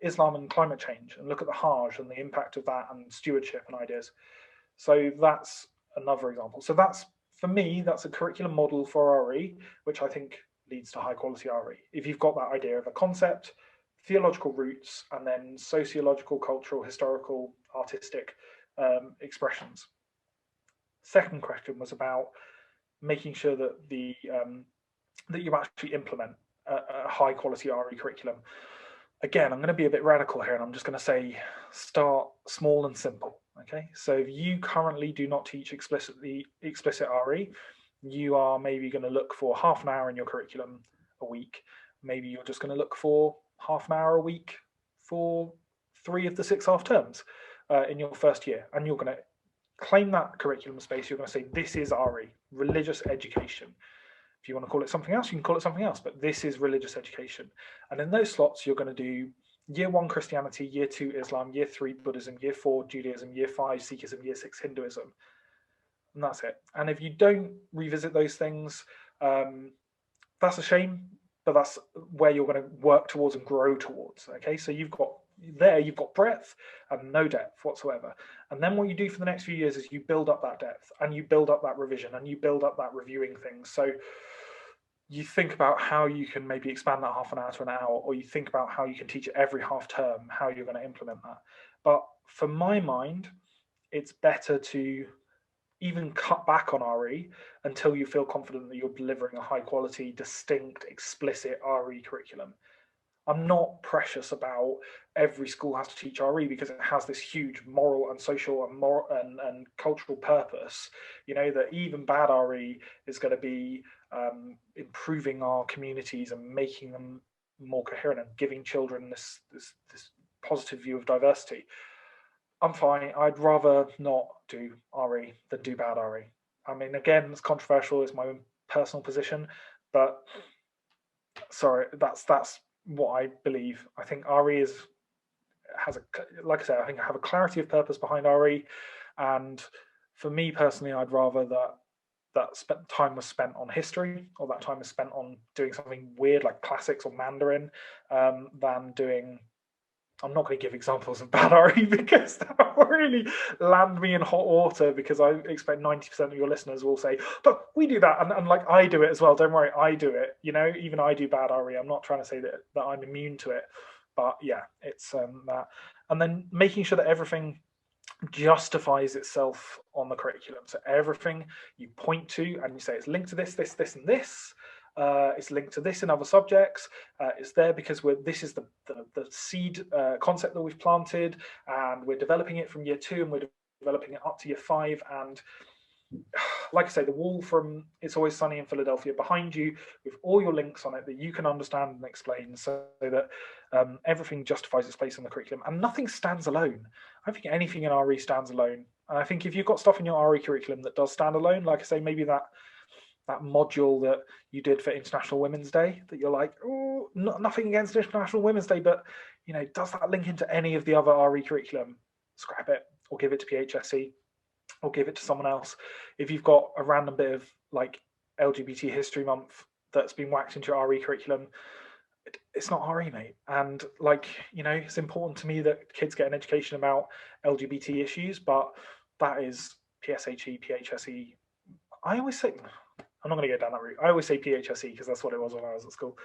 Islam and climate change and look at the Hajj and the impact of that and stewardship and ideas. So that's another example. So that's, for me, that's a curriculum model for RE, which I think leads to high quality RE. If you've got that idea of a concept, theological roots, and then sociological, cultural, historical, artistic expressions. Second question was about making sure that that you actually implement a high quality RE curriculum. Again, I'm going to be a bit radical here, and I'm just going to say start small and simple. Okay, so if you currently do not teach explicit RE, you are maybe going to look for half an hour in your curriculum a week. Maybe you're just going to look for half an hour a week for 3 of the 6 half terms in your first year, and you're going to claim that curriculum space. You're going to say, this is RE, religious education. If you want to call it something else, you can call it something else, but this is religious education. And in those slots, you're going to do year 1 Christianity, year 2 Islam, year 3 Buddhism, year 4 Judaism, year 5 Sikhism, year 6 Hinduism. And that's it. And if you don't revisit those things, that's a shame, but that's where you're going to work towards and grow towards. Okay, so you've got breadth and no depth whatsoever. And then what you do for the next few years is you build up that depth and you build up that revision and you build up that reviewing things. So you think about how you can maybe expand that half an hour to an hour, or you think about how you can teach it every half term, how you're going to implement that. But for my mind, it's better to even cut back on RE until you feel confident that you're delivering a high quality, distinct, explicit RE curriculum. I'm not precious about every school has to teach RE because it has this huge moral and social and cultural purpose. You know, that even bad RE is going to be improving our communities and making them more coherent and giving children this positive view of diversity. I'm fine. I'd rather not do RE than do bad RE. I mean, again, it's controversial. It's my own personal position, but sorry, that's what I believe. I think RE has like I said, I think I have a clarity of purpose behind RE, and for me personally, I'd rather that time was spent on history, or that time was spent on doing something weird like classics or Mandarin, than doing. I'm not going to give examples of bad RE because that will really land me in hot water, because I expect 90% of your listeners will say, but we do that. And like, I do it as well. Don't worry, I do it. You know, even I do bad RE. I'm not trying to say that I'm immune to it. But yeah, it's that. And then making sure that everything justifies itself on the curriculum. So everything you point to and you say it's linked to this, this, this, and this. It's linked to this in other subjects. It's there because this is the seed concept that we've planted, and we're developing it from year 2, and we're developing it up to year 5. And like I say, the wall from It's Always Sunny in Philadelphia behind you with all your links on it that you can understand and explain, so that everything justifies its place in the curriculum, and nothing stands alone. I don't think anything in RE stands alone. And I think if you've got stuff in your RE curriculum that does stand alone, like I say, maybe that module that you did for International Women's Day, that you're like, oh, nothing against International Women's Day, but you know, does that link into any of the other RE curriculum? Scrap it, or give it to PHSE, or give it to someone else. If you've got a random bit of like LGBT History Month that's been whacked into your RE curriculum, it's not RE, mate. And like, you know, it's important to me that kids get an education about LGBT issues, but that is PSHE, PHSE. I always say, I'm not going to go down that route. I always say PHSE because that's what it was when I was at school.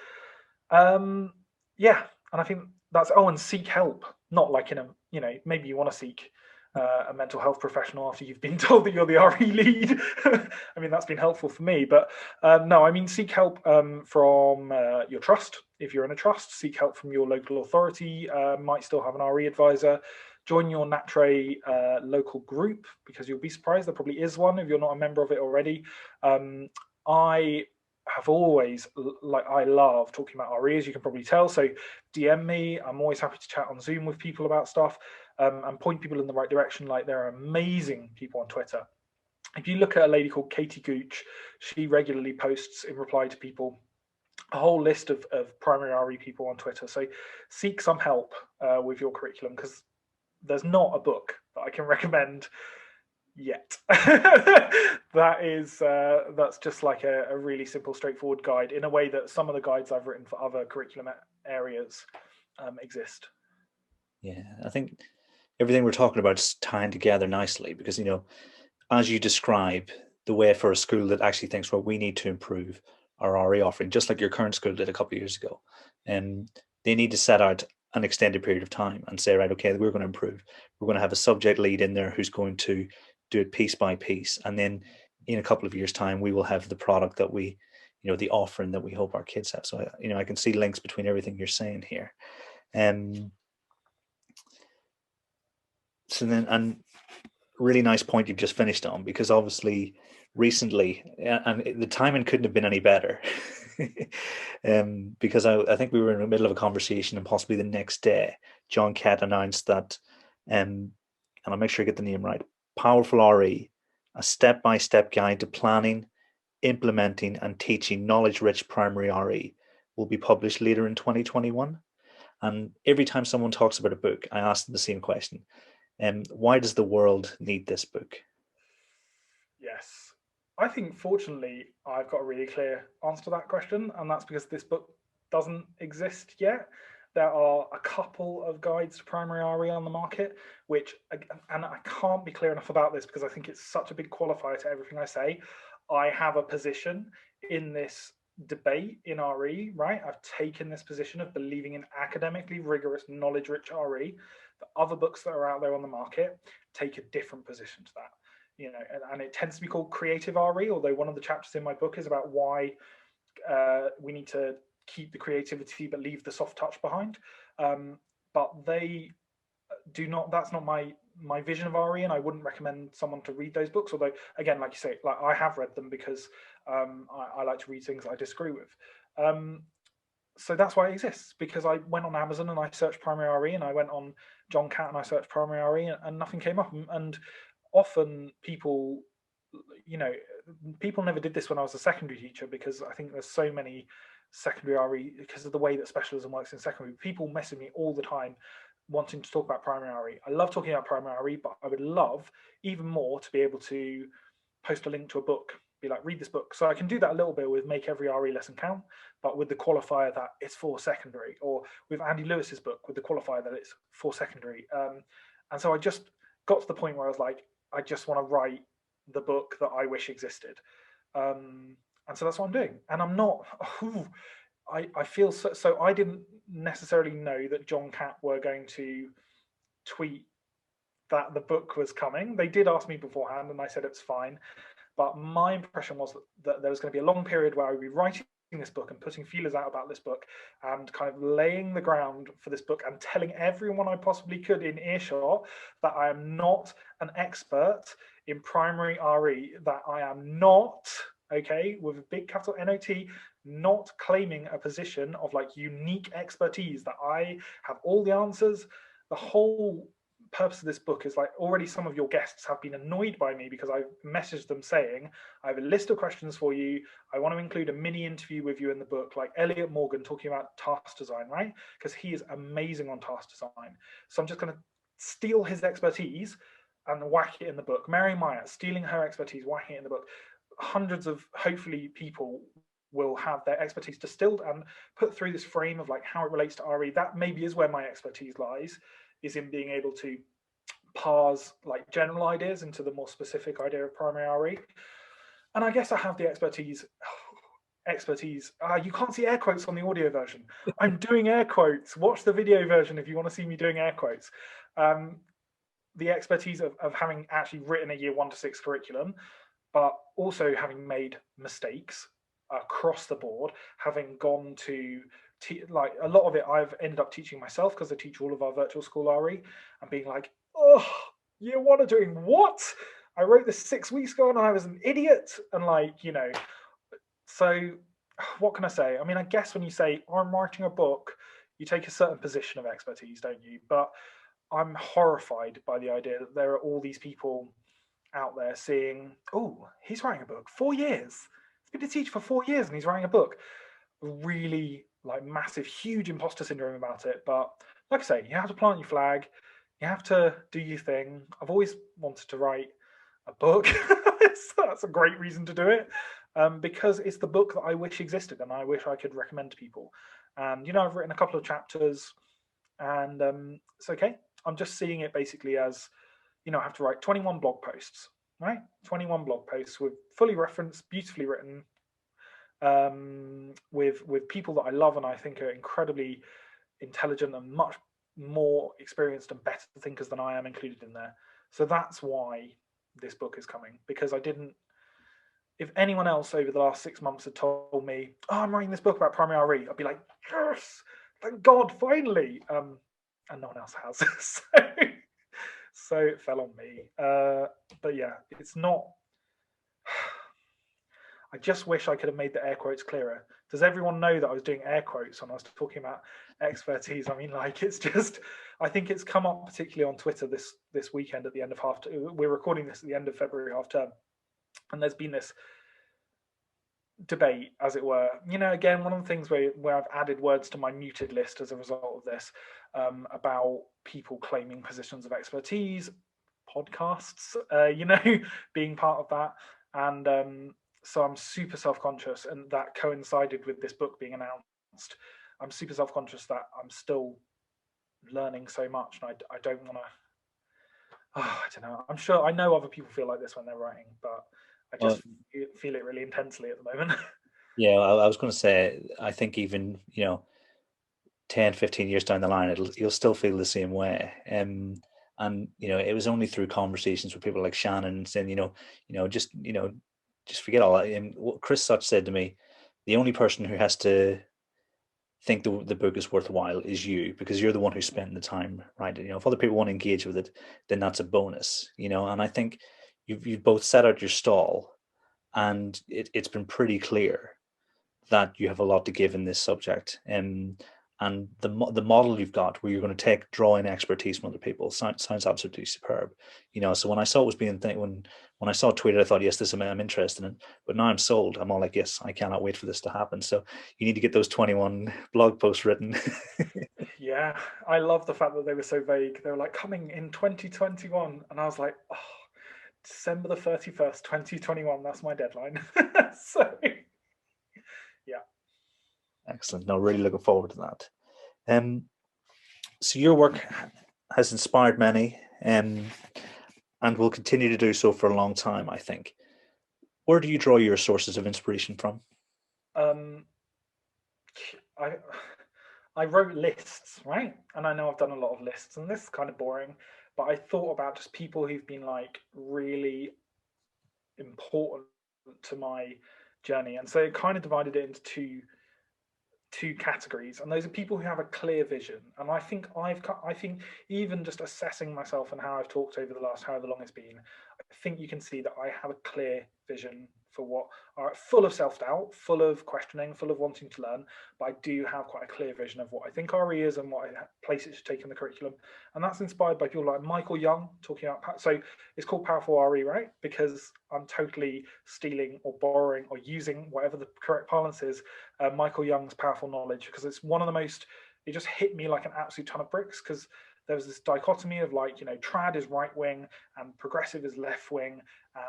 Yeah, and I think that's, and seek help. Not like in a, you know, maybe you want to seek a mental health professional after you've been told that you're the RE lead. I mean, that's been helpful for me. But no, I mean, seek help from your trust. If you're in a trust, seek help from your local authority. Might still have an RE advisor. Join your NATRE local group, because you'll be surprised, there probably is one if you're not a member of it already. I have always, I love talking about RE, as you can probably tell. So DM me. I'm always happy to chat on Zoom with people about stuff and point people in the right direction. Like, there are amazing people on Twitter. If you look at a lady called Katie Gooch, she regularly posts in reply to people a whole list of primary RE people on Twitter. So seek some help with your curriculum, because there's not a book that I can recommend yet. That's just like a really simple, straightforward guide, in a way that some of the guides I've written for other curriculum areas exist. Yeah, I think everything we're talking about is tying together nicely because, you know, as you describe the way for a school that actually thinks, well, we need to improve our RE offering, just like your current school did a couple of years ago. And they need to set out an extended period of time and say, right, okay, we're going to improve. We're going to have a subject lead in there who's going to do it piece by piece. And then in a couple of years' time, we will have the product that we, you know, the offering that we hope our kids have. So, you know, I can see links between everything you're saying here. So then, and really nice point you've just finished on, because obviously recently, and the timing couldn't have been any better, because I think we were in the middle of a conversation and possibly the next day, John Kett announced that, and I'll make sure I get the name right, Powerful RE, a step-by-step guide to planning, implementing and teaching knowledge-rich primary RE will be published later in 2021. And every time someone talks about a book, I ask them the same question. Why does the world need this book? Yes. I think, fortunately, I've got a really clear answer to that question, and that's because this book doesn't exist yet. There are a couple of guides to primary RE on the market, which, and I can't be clear enough about this because I think it's such a big qualifier to everything I say. I have a position in this debate in RE, right? I've taken this position of believing in academically rigorous, knowledge-rich RE. The other books that are out there on the market take a different position to that. You know, and it tends to be called creative RE, although one of the chapters in my book is about why we need to keep the creativity but leave the soft touch behind. But they do not, that's not my vision of RE, and I wouldn't recommend someone to read those books, although again, like you say, like I have read them because I like to read things I disagree with. So that's why it exists, because I went on Amazon and I searched primary RE, and I went on John Catt and I searched primary RE, and nothing came up. And often people, you know, people never did this when I was a secondary teacher, because I think there's so many secondary RE, because of the way that specialism works in secondary, people message me all the time wanting to talk about primary RE. I love talking about primary RE, but I would love even more to be able to post a link to a book, be like, read this book. So I can do that a little bit with Make Every RE Lesson Count, but with the qualifier that it's for secondary, or with Andy Lewis's book with the qualifier that it's for secondary. And so I just got to the point where I was like, I just want to write the book that I wish existed. And so that's what I'm doing. And I'm not, I feel so I didn't necessarily know that John Catt were going to tweet that the book was coming. They did ask me beforehand and I said it's fine. But my impression was that there was going to be a long period where I would be writing this book and putting feelers out about this book and kind of laying the ground for this book and telling everyone I possibly could in earshot that I am not an expert in primary RE, that I am not, okay, with a big capital NOT, not claiming a position of like unique expertise, that I have all the answers. The whole purpose of this book is like, already some of your guests have been annoyed by me because I've messaged them saying, I have a list of questions for you. I want to include a mini interview with you in the book, like Elliot Morgan talking about task design, right? Because he is amazing on task design. So I'm just going to steal his expertise and whack it in the book. Mary Meyer, stealing her expertise, whacking it in the book. Hundreds of, hopefully, people will have their expertise distilled and put through this frame of like how it relates to RE. That maybe is where my expertise lies, is in being able to parse like general ideas into the more specific idea of primary RE. And I guess I have the expertise. You can't see air quotes on the audio version. I'm doing air quotes. Watch the video version if you want to see me doing air quotes. The expertise of having actually written a year 1 to 6 curriculum, but also having made mistakes across the board, having gone to like a lot of it I've ended up teaching myself because I teach all of our virtual school RE, and being like, oh, year 1 are doing what? I wrote this 6 weeks ago and I was an idiot. And like, you know, so what can I say? I mean, I guess when you say I'm writing a book, you take a certain position of expertise, don't you? But I'm horrified by the idea that there are all these people out there seeing, oh, he's writing a book, 4 years. He's been a teacher for 4 years and he's writing a book. Really like massive, huge imposter syndrome about it. But like I say, you have to plant your flag. You have to do your thing. I've always wanted to write a book. That's a great reason to do it, because it's the book that I wish existed and I wish I could recommend to people. And, you know, I've written a couple of chapters. and it's okay. I'm just seeing it basically as, I have to write 21 blog posts, right? 21 blog posts with fully referenced, beautifully written, with people that I love and I think are incredibly intelligent and much more experienced and better thinkers than I am included in there. So that's why this book is coming, because I didn't. If anyone else over the last 6 months had told me, "Oh, I'm writing this book about primary RE," I'd be like, "Yes, thank God, finally!" And no one else has. So it fell on me. But yeah, it's not. I just wish I could have made the air quotes clearer. Does everyone know that I was doing air quotes when I was talking about expertise? I mean, like, it's just, I think it's come up particularly on Twitter this weekend at the end of we're recording this at the end of February half term. And there's been this debate, as it were. Again, one of the things where I've added words to my muted list as a result of this, about people claiming positions of expertise, podcasts, being part of that. And so I'm super self-conscious, and that coincided with this book being announced. I'm super self-conscious that I'm still learning so much, and I don't want to. I don't know. I'm sure I know other people feel like this when they're writing, but I just feel it really intensely at the moment. Yeah, I was going to say, I think even 10, 15 years down the line, you'll still feel the same way. And it was only through conversations with people like Shannon saying, just forget all that. And what Chris Such said to me, the only person who has to think the book is worthwhile is you, because you're the one who spent the time writing. If other people want to engage with it, then that's a bonus. And I think you've both set out your stall, and it's been pretty clear that you have a lot to give in this subject. And the model you've got, where you're going to draw in expertise from other people, sounds absolutely superb. So when I saw it was being when I saw it tweeted, I thought, yes, this I'm interested in. But now I'm sold. I'm all like, yes, I cannot wait for this to happen. So you need to get those 21 blog posts written. Yeah, I love the fact that they were so vague. They were like, coming in 2021, and I was like, oh, December the 31st, 2021. That's my deadline. So yeah. Excellent. No, really looking forward to that. So your work has inspired many, and will continue to do so for a long time, I think. Where do you draw your sources of inspiration from? I wrote lists, right? And I know I've done a lot of lists, and this is kind of boring, but I thought about just people who've been like really important to my journey. And so it kind of divided it into two categories, and those are people who have a clear vision. And I think even just assessing myself and how I've talked over the last however long it's been, I think you can see that I have a clear vision for what are full of self-doubt, full of questioning, full of wanting to learn, but I do have quite a clear vision of what I think RE is and what place it should take in the curriculum. And that's inspired by people like Michael Young talking about, so it's called Powerful RE, right? Because I'm totally stealing or borrowing or using whatever the correct parlance is, Michael Young's Powerful Knowledge, because it's one of the most, it just hit me like an absolute ton of bricks, because there was this dichotomy of like, trad is right wing and progressive is left wing.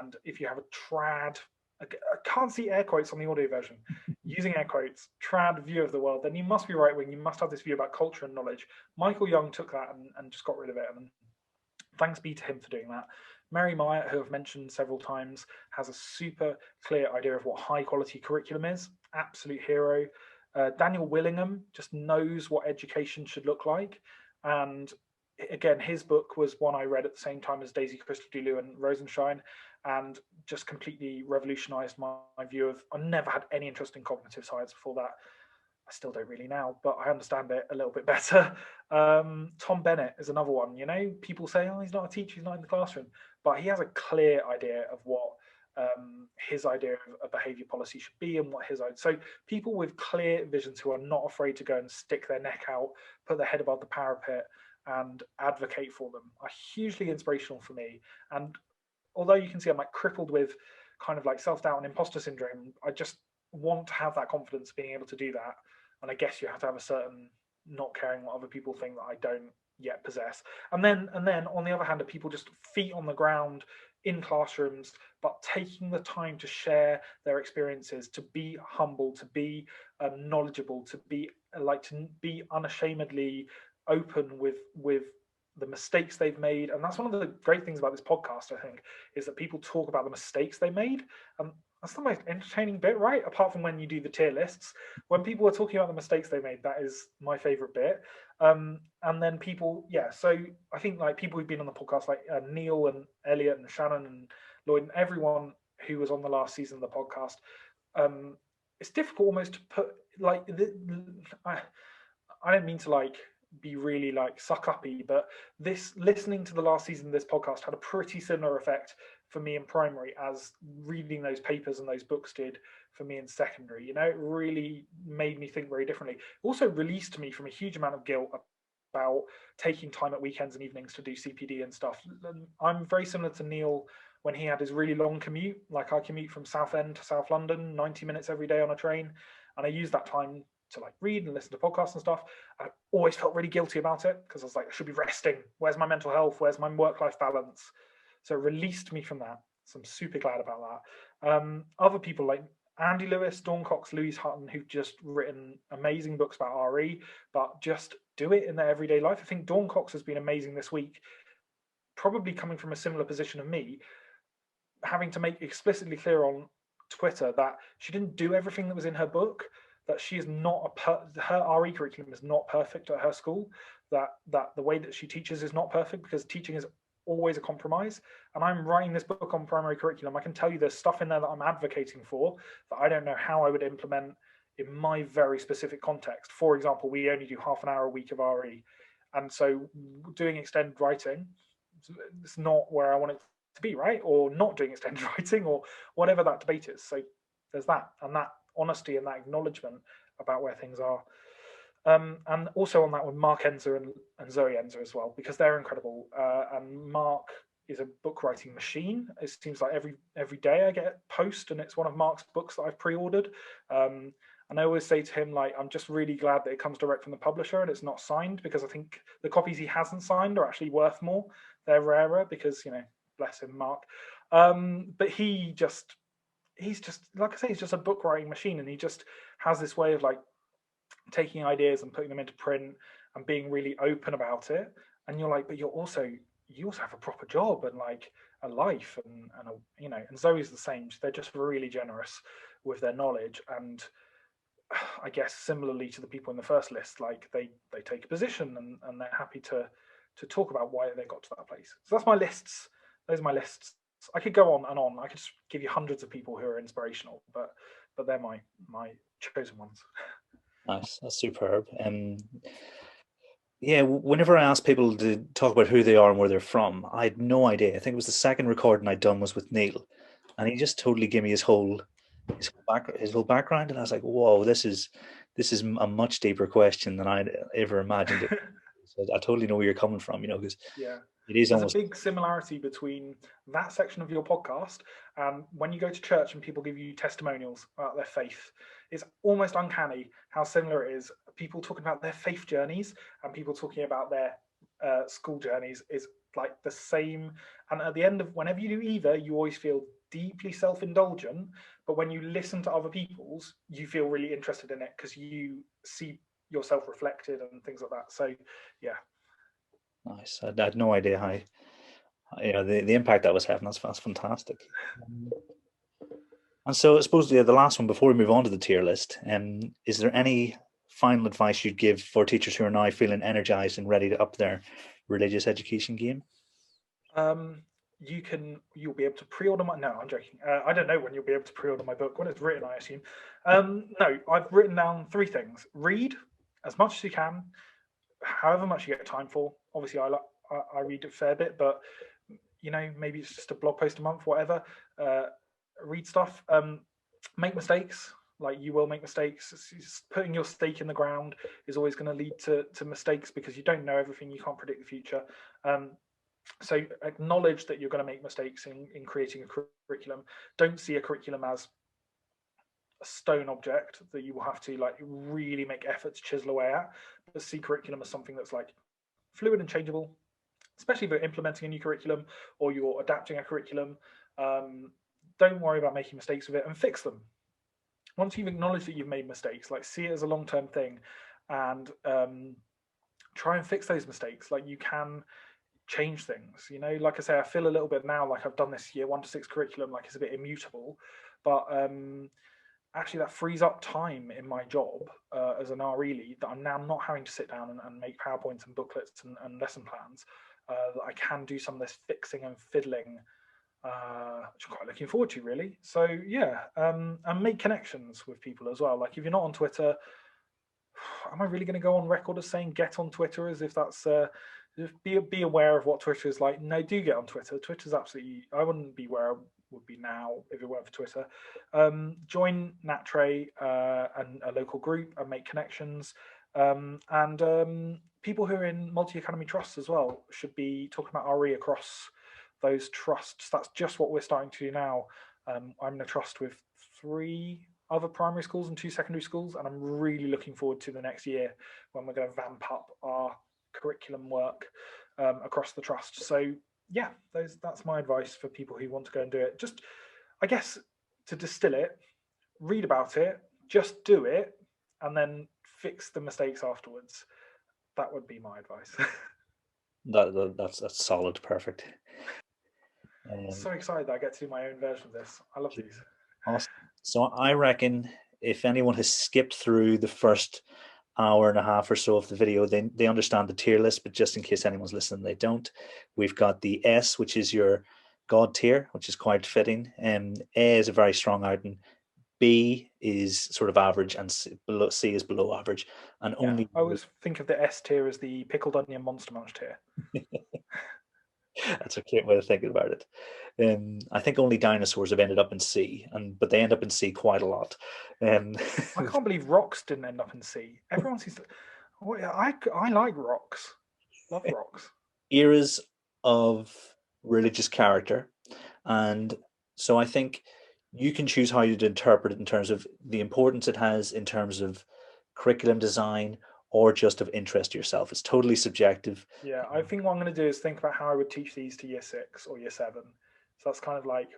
And if you have a trad, I can't see air quotes on the audio version, using air quotes, trad view of the world, then you must be right wing. You must have this view about culture and knowledge. Michael Young took that and just got rid of it. And thanks be to him for doing that. Mary Myatt, who I've mentioned several times, has a super clear idea of what high quality curriculum is. Absolute hero. Daniel Willingham just knows what education should look like. And again, his book was one I read at the same time as Daisy Christodoulou and Rosenshine, and just completely revolutionized my view of, I never had any interest in cognitive science before that. I still don't really now, but I understand it a little bit better. Tom Bennett is another one. People say, oh, he's not a teacher, he's not in the classroom, but he has a clear idea of what his idea of a behavior policy should be and what his own. So people with clear visions who are not afraid to go and stick their neck out, put their head above the parapet and advocate for them are hugely inspirational for me. And although you can see I'm like crippled with kind of like self-doubt and imposter syndrome, I just want to have that confidence being able to do that. And I guess you have to have a certain not caring what other people think that I don't yet possess. And then on the other hand, are people just feet on the ground in classrooms, but taking the time to share their experiences, to be humble, to be knowledgeable, to be unashamedly open with the mistakes they've made. And that's one of the great things about this podcast, I think, is that people talk about the mistakes they made. And that's the most entertaining bit, right? Apart from when you do the tier lists. When people are talking about the mistakes they made, that is my favorite bit. And then people, so I think like people who've been on the podcast, like Neil and Elliot and Shannon and Lloyd and everyone who was on the last season of the podcast, it's difficult almost to put like I don't mean to like be really like suck uppy, but this listening to the last season of this podcast had a pretty similar effect for me in primary as reading those papers and those books did for me in secondary. You know, it really made me think very differently. It also released me from a huge amount of guilt about taking time at weekends and evenings to do CPD and stuff. I'm very similar to Neil when he had his really long commute. Like I commute from Southend to South London, 90 minutes every day on a train, and I use that time to like read and listen to podcasts and stuff. I always felt really guilty about it because I was like, I should be resting. Where's my mental health? Where's my work-life balance? So it released me from that. So I'm super glad about that. Other people like Andy Lewis, Dawn Cox, Louise Hutton, who've just written amazing books about RE, but just do it in their everyday life. I think Dawn Cox has been amazing this week, probably coming from a similar position of me, having to make explicitly clear on Twitter that she didn't do everything that was in her book, that she is not her RE curriculum is not perfect at her school, that the way that she teaches is not perfect because teaching is always a compromise. And I'm writing this book on primary curriculum. I can tell you there's stuff in there that I'm advocating for that I don't know how I would implement in my very specific context. For example, we only do half an hour a week of RE. And so doing extended writing, it's not where I want it to be, right? Or not doing extended writing or whatever that debate is. So there's that, and that honesty and that acknowledgement about where things are. And also on that with Mark Enzer and Zoe Enzer as well, because they're incredible. And Mark is a book writing machine. It seems like every day I get a post and it's one of Mark's books that I've pre-ordered. And I always say to him, like, I'm just really glad that it comes direct from the publisher and it's not signed, because I think the copies he hasn't signed are actually worth more. They're rarer because, you know, bless him, Mark. But he's just, like I say, he's just a book writing machine, and he just has this way of like taking ideas and putting them into print and being really open about it. And you're like, but you also have a proper job and like a life and a, you know, and Zoe's the same. They're just really generous with their knowledge. And I guess similarly to the people in the first list, like they take a position and they're happy to talk about why they got to that place. So that's my lists. Those are my lists. I could go on and on. I could just give you hundreds of people who are inspirational, but they're my chosen ones. Nice, that's superb. Yeah, whenever I ask people to talk about who they are and where they're from, I had no idea. I think it was the second recording I'd done was with Neil, and he just totally gave me his whole background, and I was like, "Whoa, this is a much deeper question than I'd ever imagined it." So I totally know where you're coming from, you know, because it is There's almost a big similarity between that section of your podcast and when you go to church and people give you testimonials about their faith. It's almost uncanny how similar it is. People talking about their faith journeys and people talking about their school journeys is like the same. And at the end of whenever you do either, you always feel deeply self-indulgent. But when you listen to other people's, you feel really interested in it because you see yourself reflected and things like that. So, yeah. nice. I had no idea how, you know, the impact that was having. That's fantastic. And so I suppose the last one before we move on to the tier list, is there any final advice you'd give for teachers who are now feeling energized and ready to up their religious education game? You'll be able to pre-order my, no, I'm joking. I don't know when you'll be able to pre-order my book, when it's written, I assume. No, I've written down 3 things. Read as much as you can, however much you get time for. Obviously I read a fair bit, but you know, maybe it's just a blog post a month, whatever. Read stuff. Make mistakes. Like, you will make mistakes. It's putting your stake in the ground is always going to lead to mistakes because you don't know everything. You can't predict the future. So acknowledge that you're going to make mistakes in creating a curriculum. Don't see a curriculum as a stone object that you will have to like really make effort to chisel away at, but see curriculum as something that's like fluid and changeable, especially if you're implementing a new curriculum or you're adapting a curriculum. Don't worry about making mistakes with it and fix them. Once you've acknowledged that you've made mistakes, like, see it as a long-term thing and try and fix those mistakes. Like, you can change things, you know. Like I say, I feel a little bit now like I've done this year 1 to 6 curriculum, like it's a bit immutable, but actually that frees up time in my job as an RE lead, that I'm now not having to sit down and make PowerPoints and booklets and lesson plans, that I can do some of this fixing and fiddling, which I'm quite looking forward to, really. So yeah, and make connections with people as well. Like, if you're not on Twitter, am I really going to go on record as saying get on Twitter, as if that's be aware of what Twitter is like? No, do get on Twitter. Twitter's absolutely, I wouldn't be where I would be now if it weren't for Twitter. Join NatTray and a local group and make connections. And people who are in multi-academy trusts as well should be talking about RE across those trusts. That's just what we're starting to do now. I'm in a trust with 3 other primary schools and 2 secondary schools, and I'm really looking forward to the next year when we're going to vamp up our curriculum work across the trust. So yeah, that's my advice for people who want to go and do it. Just, I guess, to distill it, read about it, just do it, and then fix the mistakes afterwards. That would be my advice. That's solid, perfect. So excited that I get to do my own version of this. I love these. Awesome. So I reckon if anyone has skipped through the first hour and a half or so of the video, they understand the tier list, but just in case anyone's listening, they don't. We've got the S, which is your God tier, which is quite fitting. A is a very strong outing. B is sort of average, and C is below average. And Yeah, only I always think of the S tier as the pickled onion monster munch tier. That's a cute way of thinking about it. I think only dinosaurs have ended up in C, but they end up in C quite a lot. I can't believe rocks didn't end up in C. Everyone seems to. Oh, yeah, I like rocks. Love rocks. Eras of religious character, and so I think you can choose how you'd interpret it in terms of the importance it has in terms of curriculum design, or just of interest to yourself. It's totally subjective. Yeah, I think what I'm going to do is think about how I would teach these to year 6 or year 7. So that's kind of like,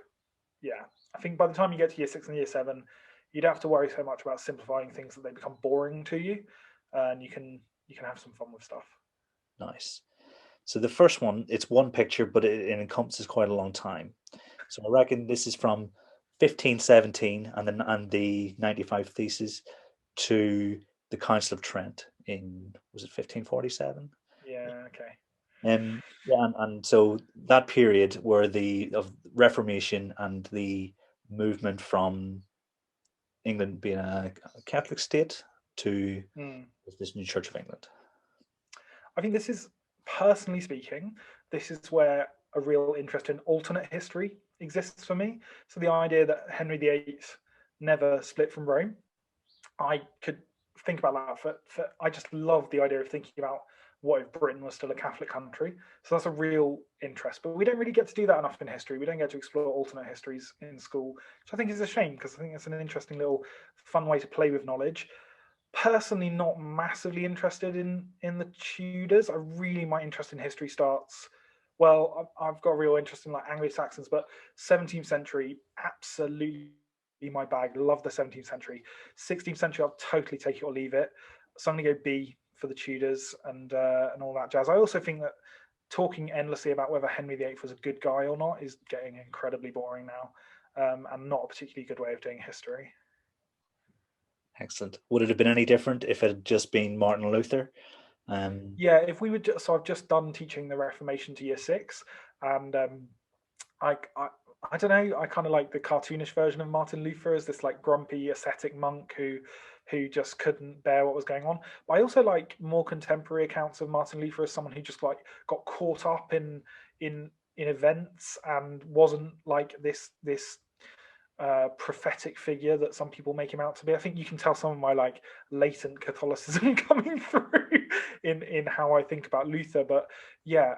yeah, I think by the time you get to year 6 and year 7, you don't have to worry so much about simplifying things that they become boring to you, and you can have some fun with stuff. Nice. So the first one, it's one picture, but it encompasses quite a long time. So I reckon this is from 1517 and the 95 Theses to the Council of Trent in, was it 1547? Yeah, okay. Yeah, and so that period where of Reformation and the movement from England being a Catholic state to this new Church of England. I think this is, personally speaking, this is where a real interest in alternate history exists for me. So the idea that Henry VIII never split from Rome, I could think about that for I just love the idea of thinking about what if Britain was still a Catholic country. So that's a real interest. But we don't really get to do that enough in history. We don't get to explore alternate histories in school, which I think is a shame, because I think it's an interesting little fun way to play with knowledge. Personally, not massively interested in the Tudors. My interest in history starts, well, I've got a real interest in like Anglo-Saxons, but 17th century, absolutely my bag. Love the 17th century. 16th century, I'll totally take it or leave it. So I'm going to go B for the Tudors and all that jazz. I also think that talking endlessly about whether Henry VIII was a good guy or not is getting incredibly boring now, and not a particularly good way of doing history. Excellent. Would it have been any different if it had just been Martin Luther? Yeah, if we would. So I've just done teaching the Reformation to year 6, and I don't know. I kind of like the cartoonish version of Martin Luther as this like grumpy ascetic monk who just couldn't bear what was going on. But I also like more contemporary accounts of Martin Luther as someone who just like got caught up in events and wasn't like this prophetic figure that some people make him out to be. I think you can tell some of my like latent Catholicism coming through in how I think about Luther. But yeah,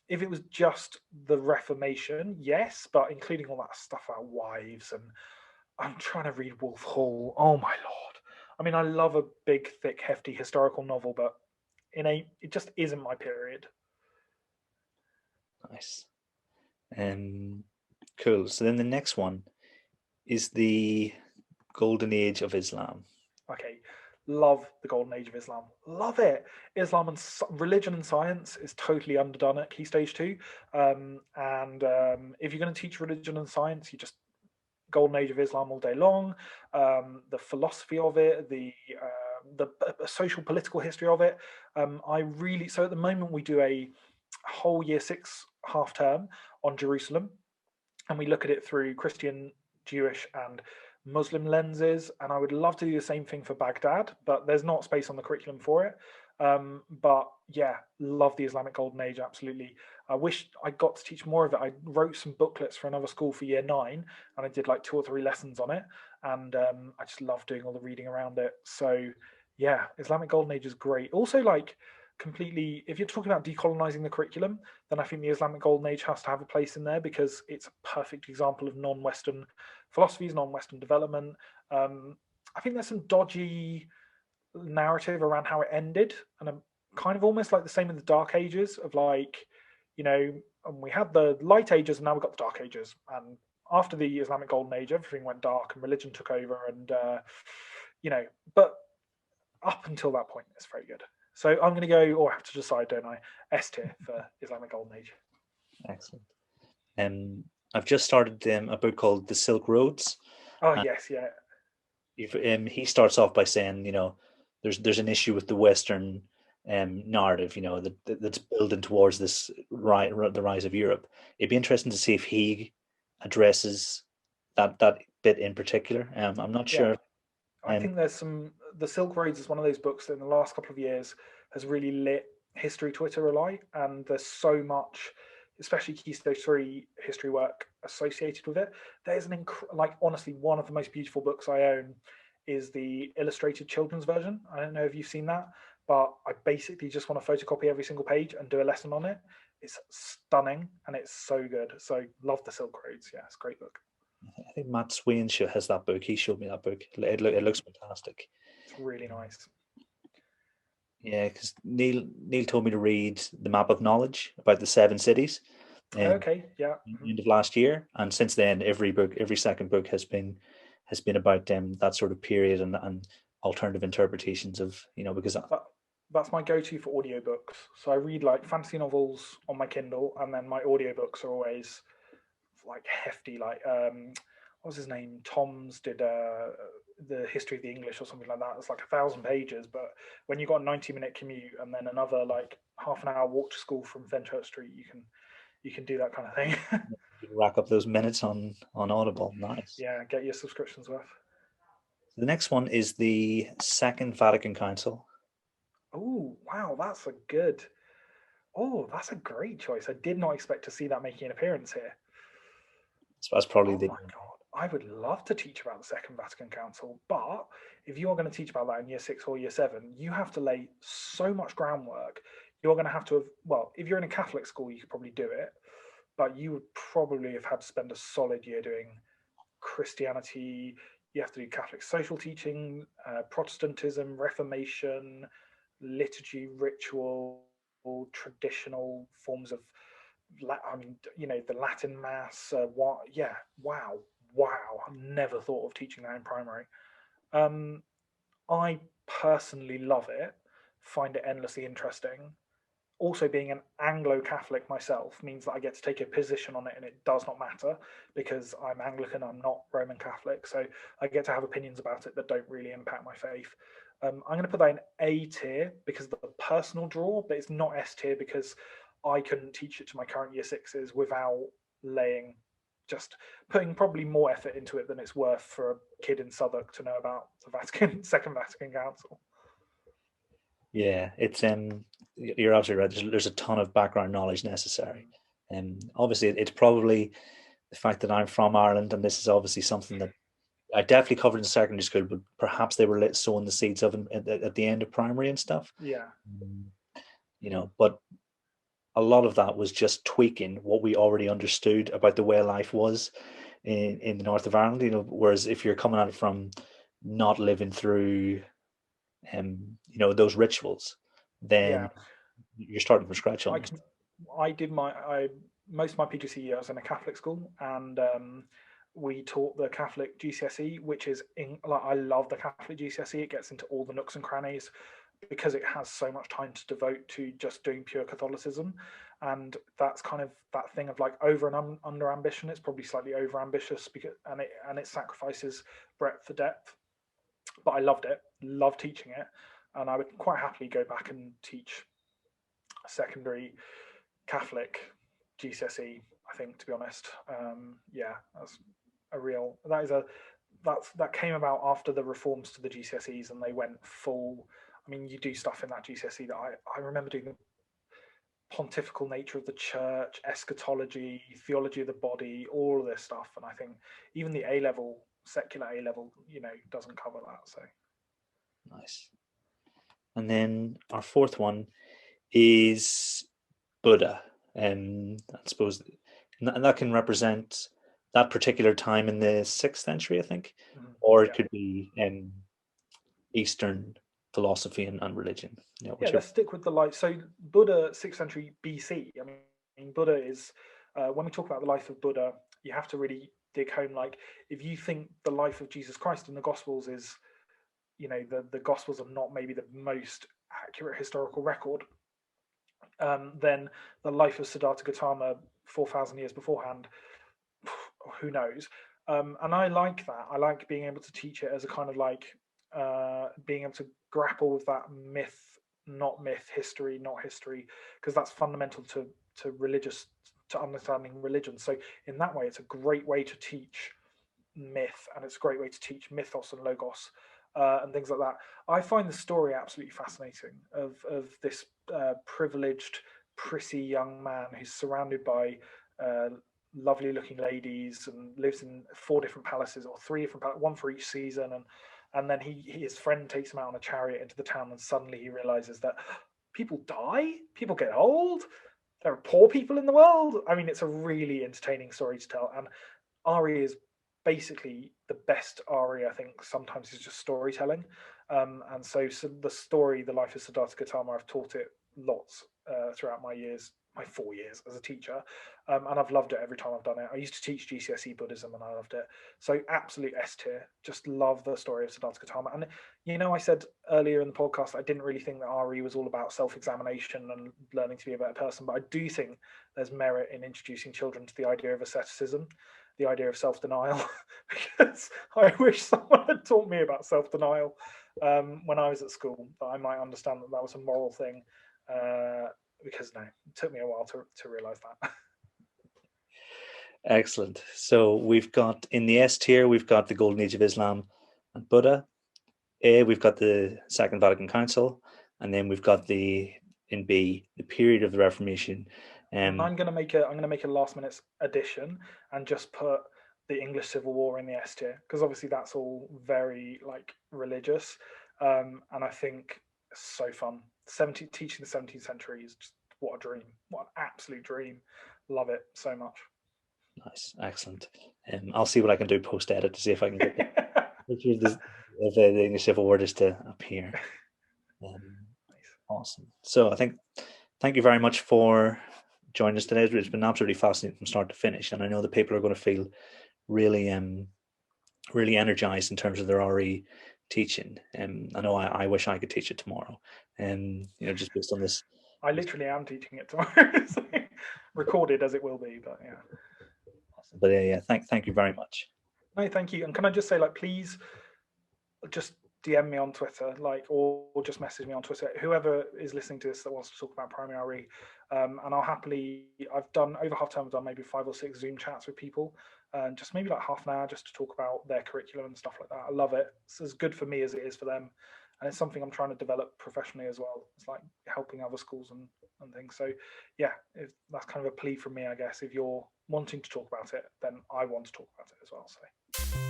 if it was just the Reformation, yes, but including all that stuff about wives, and I'm trying to read Wolf Hall. Oh my lord! I mean, I love a big, thick, hefty historical novel, but it just isn't my period. Nice. Cool. So then the next one is the Golden Age of Islam. Okay, love the golden age of Islam. Love it. Islam and religion and science is totally underdone at Key Stage 2. If you're going to teach religion and science, you just golden age of Islam all day long. The philosophy of it, the social political history of it. So at the moment we do a whole year 6 half term on Jerusalem, and we look at it through Christian, Jewish, and Muslim lenses. And I would love to do the same thing for Baghdad, but there's not space on the curriculum for it. But yeah, love the Islamic Golden Age, absolutely. I wish I got to teach more of it. I wrote some booklets for another school for year 9, and I did like 2 or 3 lessons on it. And I just love doing all the reading around it. So yeah, Islamic Golden Age is great. Also, like, completely, if you're talking about decolonizing the curriculum, then I think the Islamic Golden Age has to have a place in there, because it's a perfect example of non-Western philosophies, non-Western development. I think there's some dodgy narrative around how it ended, and I'm kind of almost like the same in the Dark Ages of, like, we had the Light Ages and now we've got the Dark Ages, and after the Islamic Golden Age everything went dark and religion took over, and but up until that point it's very good. So I'm going to go, or I have to decide, don't I, S tier for Islamic Golden Age. Excellent. I've just started a book called The Silk Roads. Oh yes, yeah. He starts off by saying, there's an issue with the Western narrative, that's building towards this the rise of Europe. It'd be interesting to see if he addresses that bit in particular. I'm not sure. I think there's the Silk Roads is one of those books that in the last couple of years has really lit history Twitter alight, and there's so much, especially Key Stage 3 history work associated with it. There's honestly, one of the most beautiful books I own is the illustrated children's version. I don't know if you've seen that, but I basically just want to photocopy every single page and do a lesson on it. It's stunning and it's so good. So love the Silk Roads. Yeah, it's a great book. I think Matt Swain has that book. He showed me that book. It looks fantastic. It's really nice. Yeah, because Neil told me to read The Map of Knowledge about the 7 cities. Okay, yeah. At the end of last year, and since then, every second book has been about that sort of period and alternative interpretations of, because that's my go-to for audiobooks. So I read like fantasy novels on my Kindle, and then my audiobooks are always like hefty. Like what was his name? Tom's did the history of the English or something like that. It's like 1,000 pages, but when you've got a 90-minute commute and then another like half an hour walk to school from Fenchurch Street, you can do that kind of thing. You can rack up those minutes on Audible. Nice. Yeah, get your subscriptions worth. The next one is the Second Vatican Council. Oh wow, that's a great choice. I did not expect to see that making an appearance here. So that's probably my God, I would love to teach about the Second Vatican Council, but if you are going to teach about that in year 6 or year 7, you have to lay so much groundwork. You're going to have if you're in a Catholic school, you could probably do it, but you would probably have had to spend a solid year doing Christianity. You have to do Catholic social teaching, Protestantism, Reformation, liturgy, ritual, traditional forms of, the Latin Mass. Wow. I never thought of teaching that in primary. I personally love it, find it endlessly interesting. Also, being an Anglo-Catholic myself means that I get to take a position on it, and it does not matter because I'm Anglican, I'm not Roman Catholic, so I get to have opinions about it that don't really impact my faith. I'm going to put that in A tier because of the personal draw, but it's not S tier because I couldn't teach it to my current year 6s without just putting probably more effort into it than it's worth for a kid in Southwark to know about the Second Vatican Council. Yeah, it's you're absolutely right. There's a ton of background knowledge necessary, and obviously it's probably the fact that I'm from Ireland, and this is obviously something that I definitely covered in secondary school, but perhaps they were sowing the seeds of at the end of primary and stuff. Yeah, but a lot of that was just tweaking what we already understood about the way life was in the north of Ireland. Whereas if you're coming at it from not living through those rituals, then you're starting from scratch. I did most of my PGCE year I was in a Catholic school, and we taught the Catholic GCSE, which is I love the Catholic GCSE. It gets into all the nooks and crannies because it has so much time to devote to just doing pure Catholicism. And that's kind of that thing of like over and under ambition. It's probably slightly over ambitious and it sacrifices breadth for depth. But I loved teaching it, and I would quite happily go back and teach secondary Catholic GCSE. I think, to be honest, that's a real that came about after the reforms to the GCSEs, and they went full. I mean, you do stuff in that GCSE that I remember doing the pontifical nature of the church, eschatology, theology of the body, all of this stuff, and I think even the A-level, secular A-level, doesn't cover that. So nice. And then our fourth one is Buddha, and I suppose, and that can represent that particular time in the 6th century, I think, or it could be Eastern philosophy and religion. Let's stick with the life. So Buddha, 6th century BC. I mean, Buddha is when we talk about the life of Buddha, you have to really dig home. Like, if you think the life of Jesus Christ in the Gospels is, the Gospels are not maybe the most accurate historical record, then the life of Siddhartha Gautama 4,000 years beforehand, who knows? And I like that. I like being able to teach it as a kind of like being able to grapple with that myth, not myth, history, not history, because that's fundamental to understanding religion. So in that way, it's a great way to teach myth, and it's a great way to teach mythos and logos and things like that. I find the story absolutely fascinating of this privileged, prissy young man who's surrounded by lovely looking ladies and lives in 4 different palaces, or 3 different palaces, one for each season, and then his friend takes him out on a chariot into the town, and suddenly he realizes that people die, people get old, there are poor people in the world. I mean, it's a really entertaining story to tell, and Ari is basically the best Ari, I think, sometimes is just storytelling. And so the story, the life of Siddhartha Gautama, I've taught it lots throughout my 4 years as a teacher, and I've loved it every time I've done it. I used to teach GCSE Buddhism, and I loved it. So absolute S tier. Just love the story of Siddhartha Gautama. And I said earlier in the podcast I didn't really think that RE was all about self-examination and learning to be a better person, but I do think there's merit in introducing children to the idea of asceticism, the idea of self-denial, because I wish someone had taught me about self-denial when I was at school, that I might understand that was a moral thing. Because it took me a while to realize that. Excellent. So we've got in the S tier, we've got the Golden Age of Islam and Buddha. A, we've got the Second Vatican Council, and then we've got in B, the period of the Reformation. I'm going to make a last minute addition and just put the English Civil War in the S tier, because obviously that's all very like religious, and I think it's so fun. Teaching the 17th century is just what a dream, what an absolute dream. Love it so much. Nice, excellent. I'll see what I can do post edit to see if I can get if the English Civil War just to appear. Nice. Awesome. So thank you very much for joining us today. It's been absolutely fascinating from start to finish, and I know that people are going to feel really really energized in terms of their RE teaching. I know I wish I could teach it tomorrow, just based on this. I literally am teaching it tomorrow, recorded as it will be, but yeah. Awesome. But yeah, thank you very much. No, thank you. And can I just say, like, please just DM me on Twitter, or just message me on Twitter, whoever is listening to this that wants to talk about primary RE, and I'll happily. I've done over half term. I've done maybe 5 or 6 Zoom chats with people, and just maybe like half an hour just to talk about their curriculum and stuff like that. I love it. It's as good for me as it is for them, and it's something I'm trying to develop professionally as well. It's like helping other schools and things. So yeah, that's kind of a plea from me, I guess. If you're wanting to talk about it, then I want to talk about it as well. So.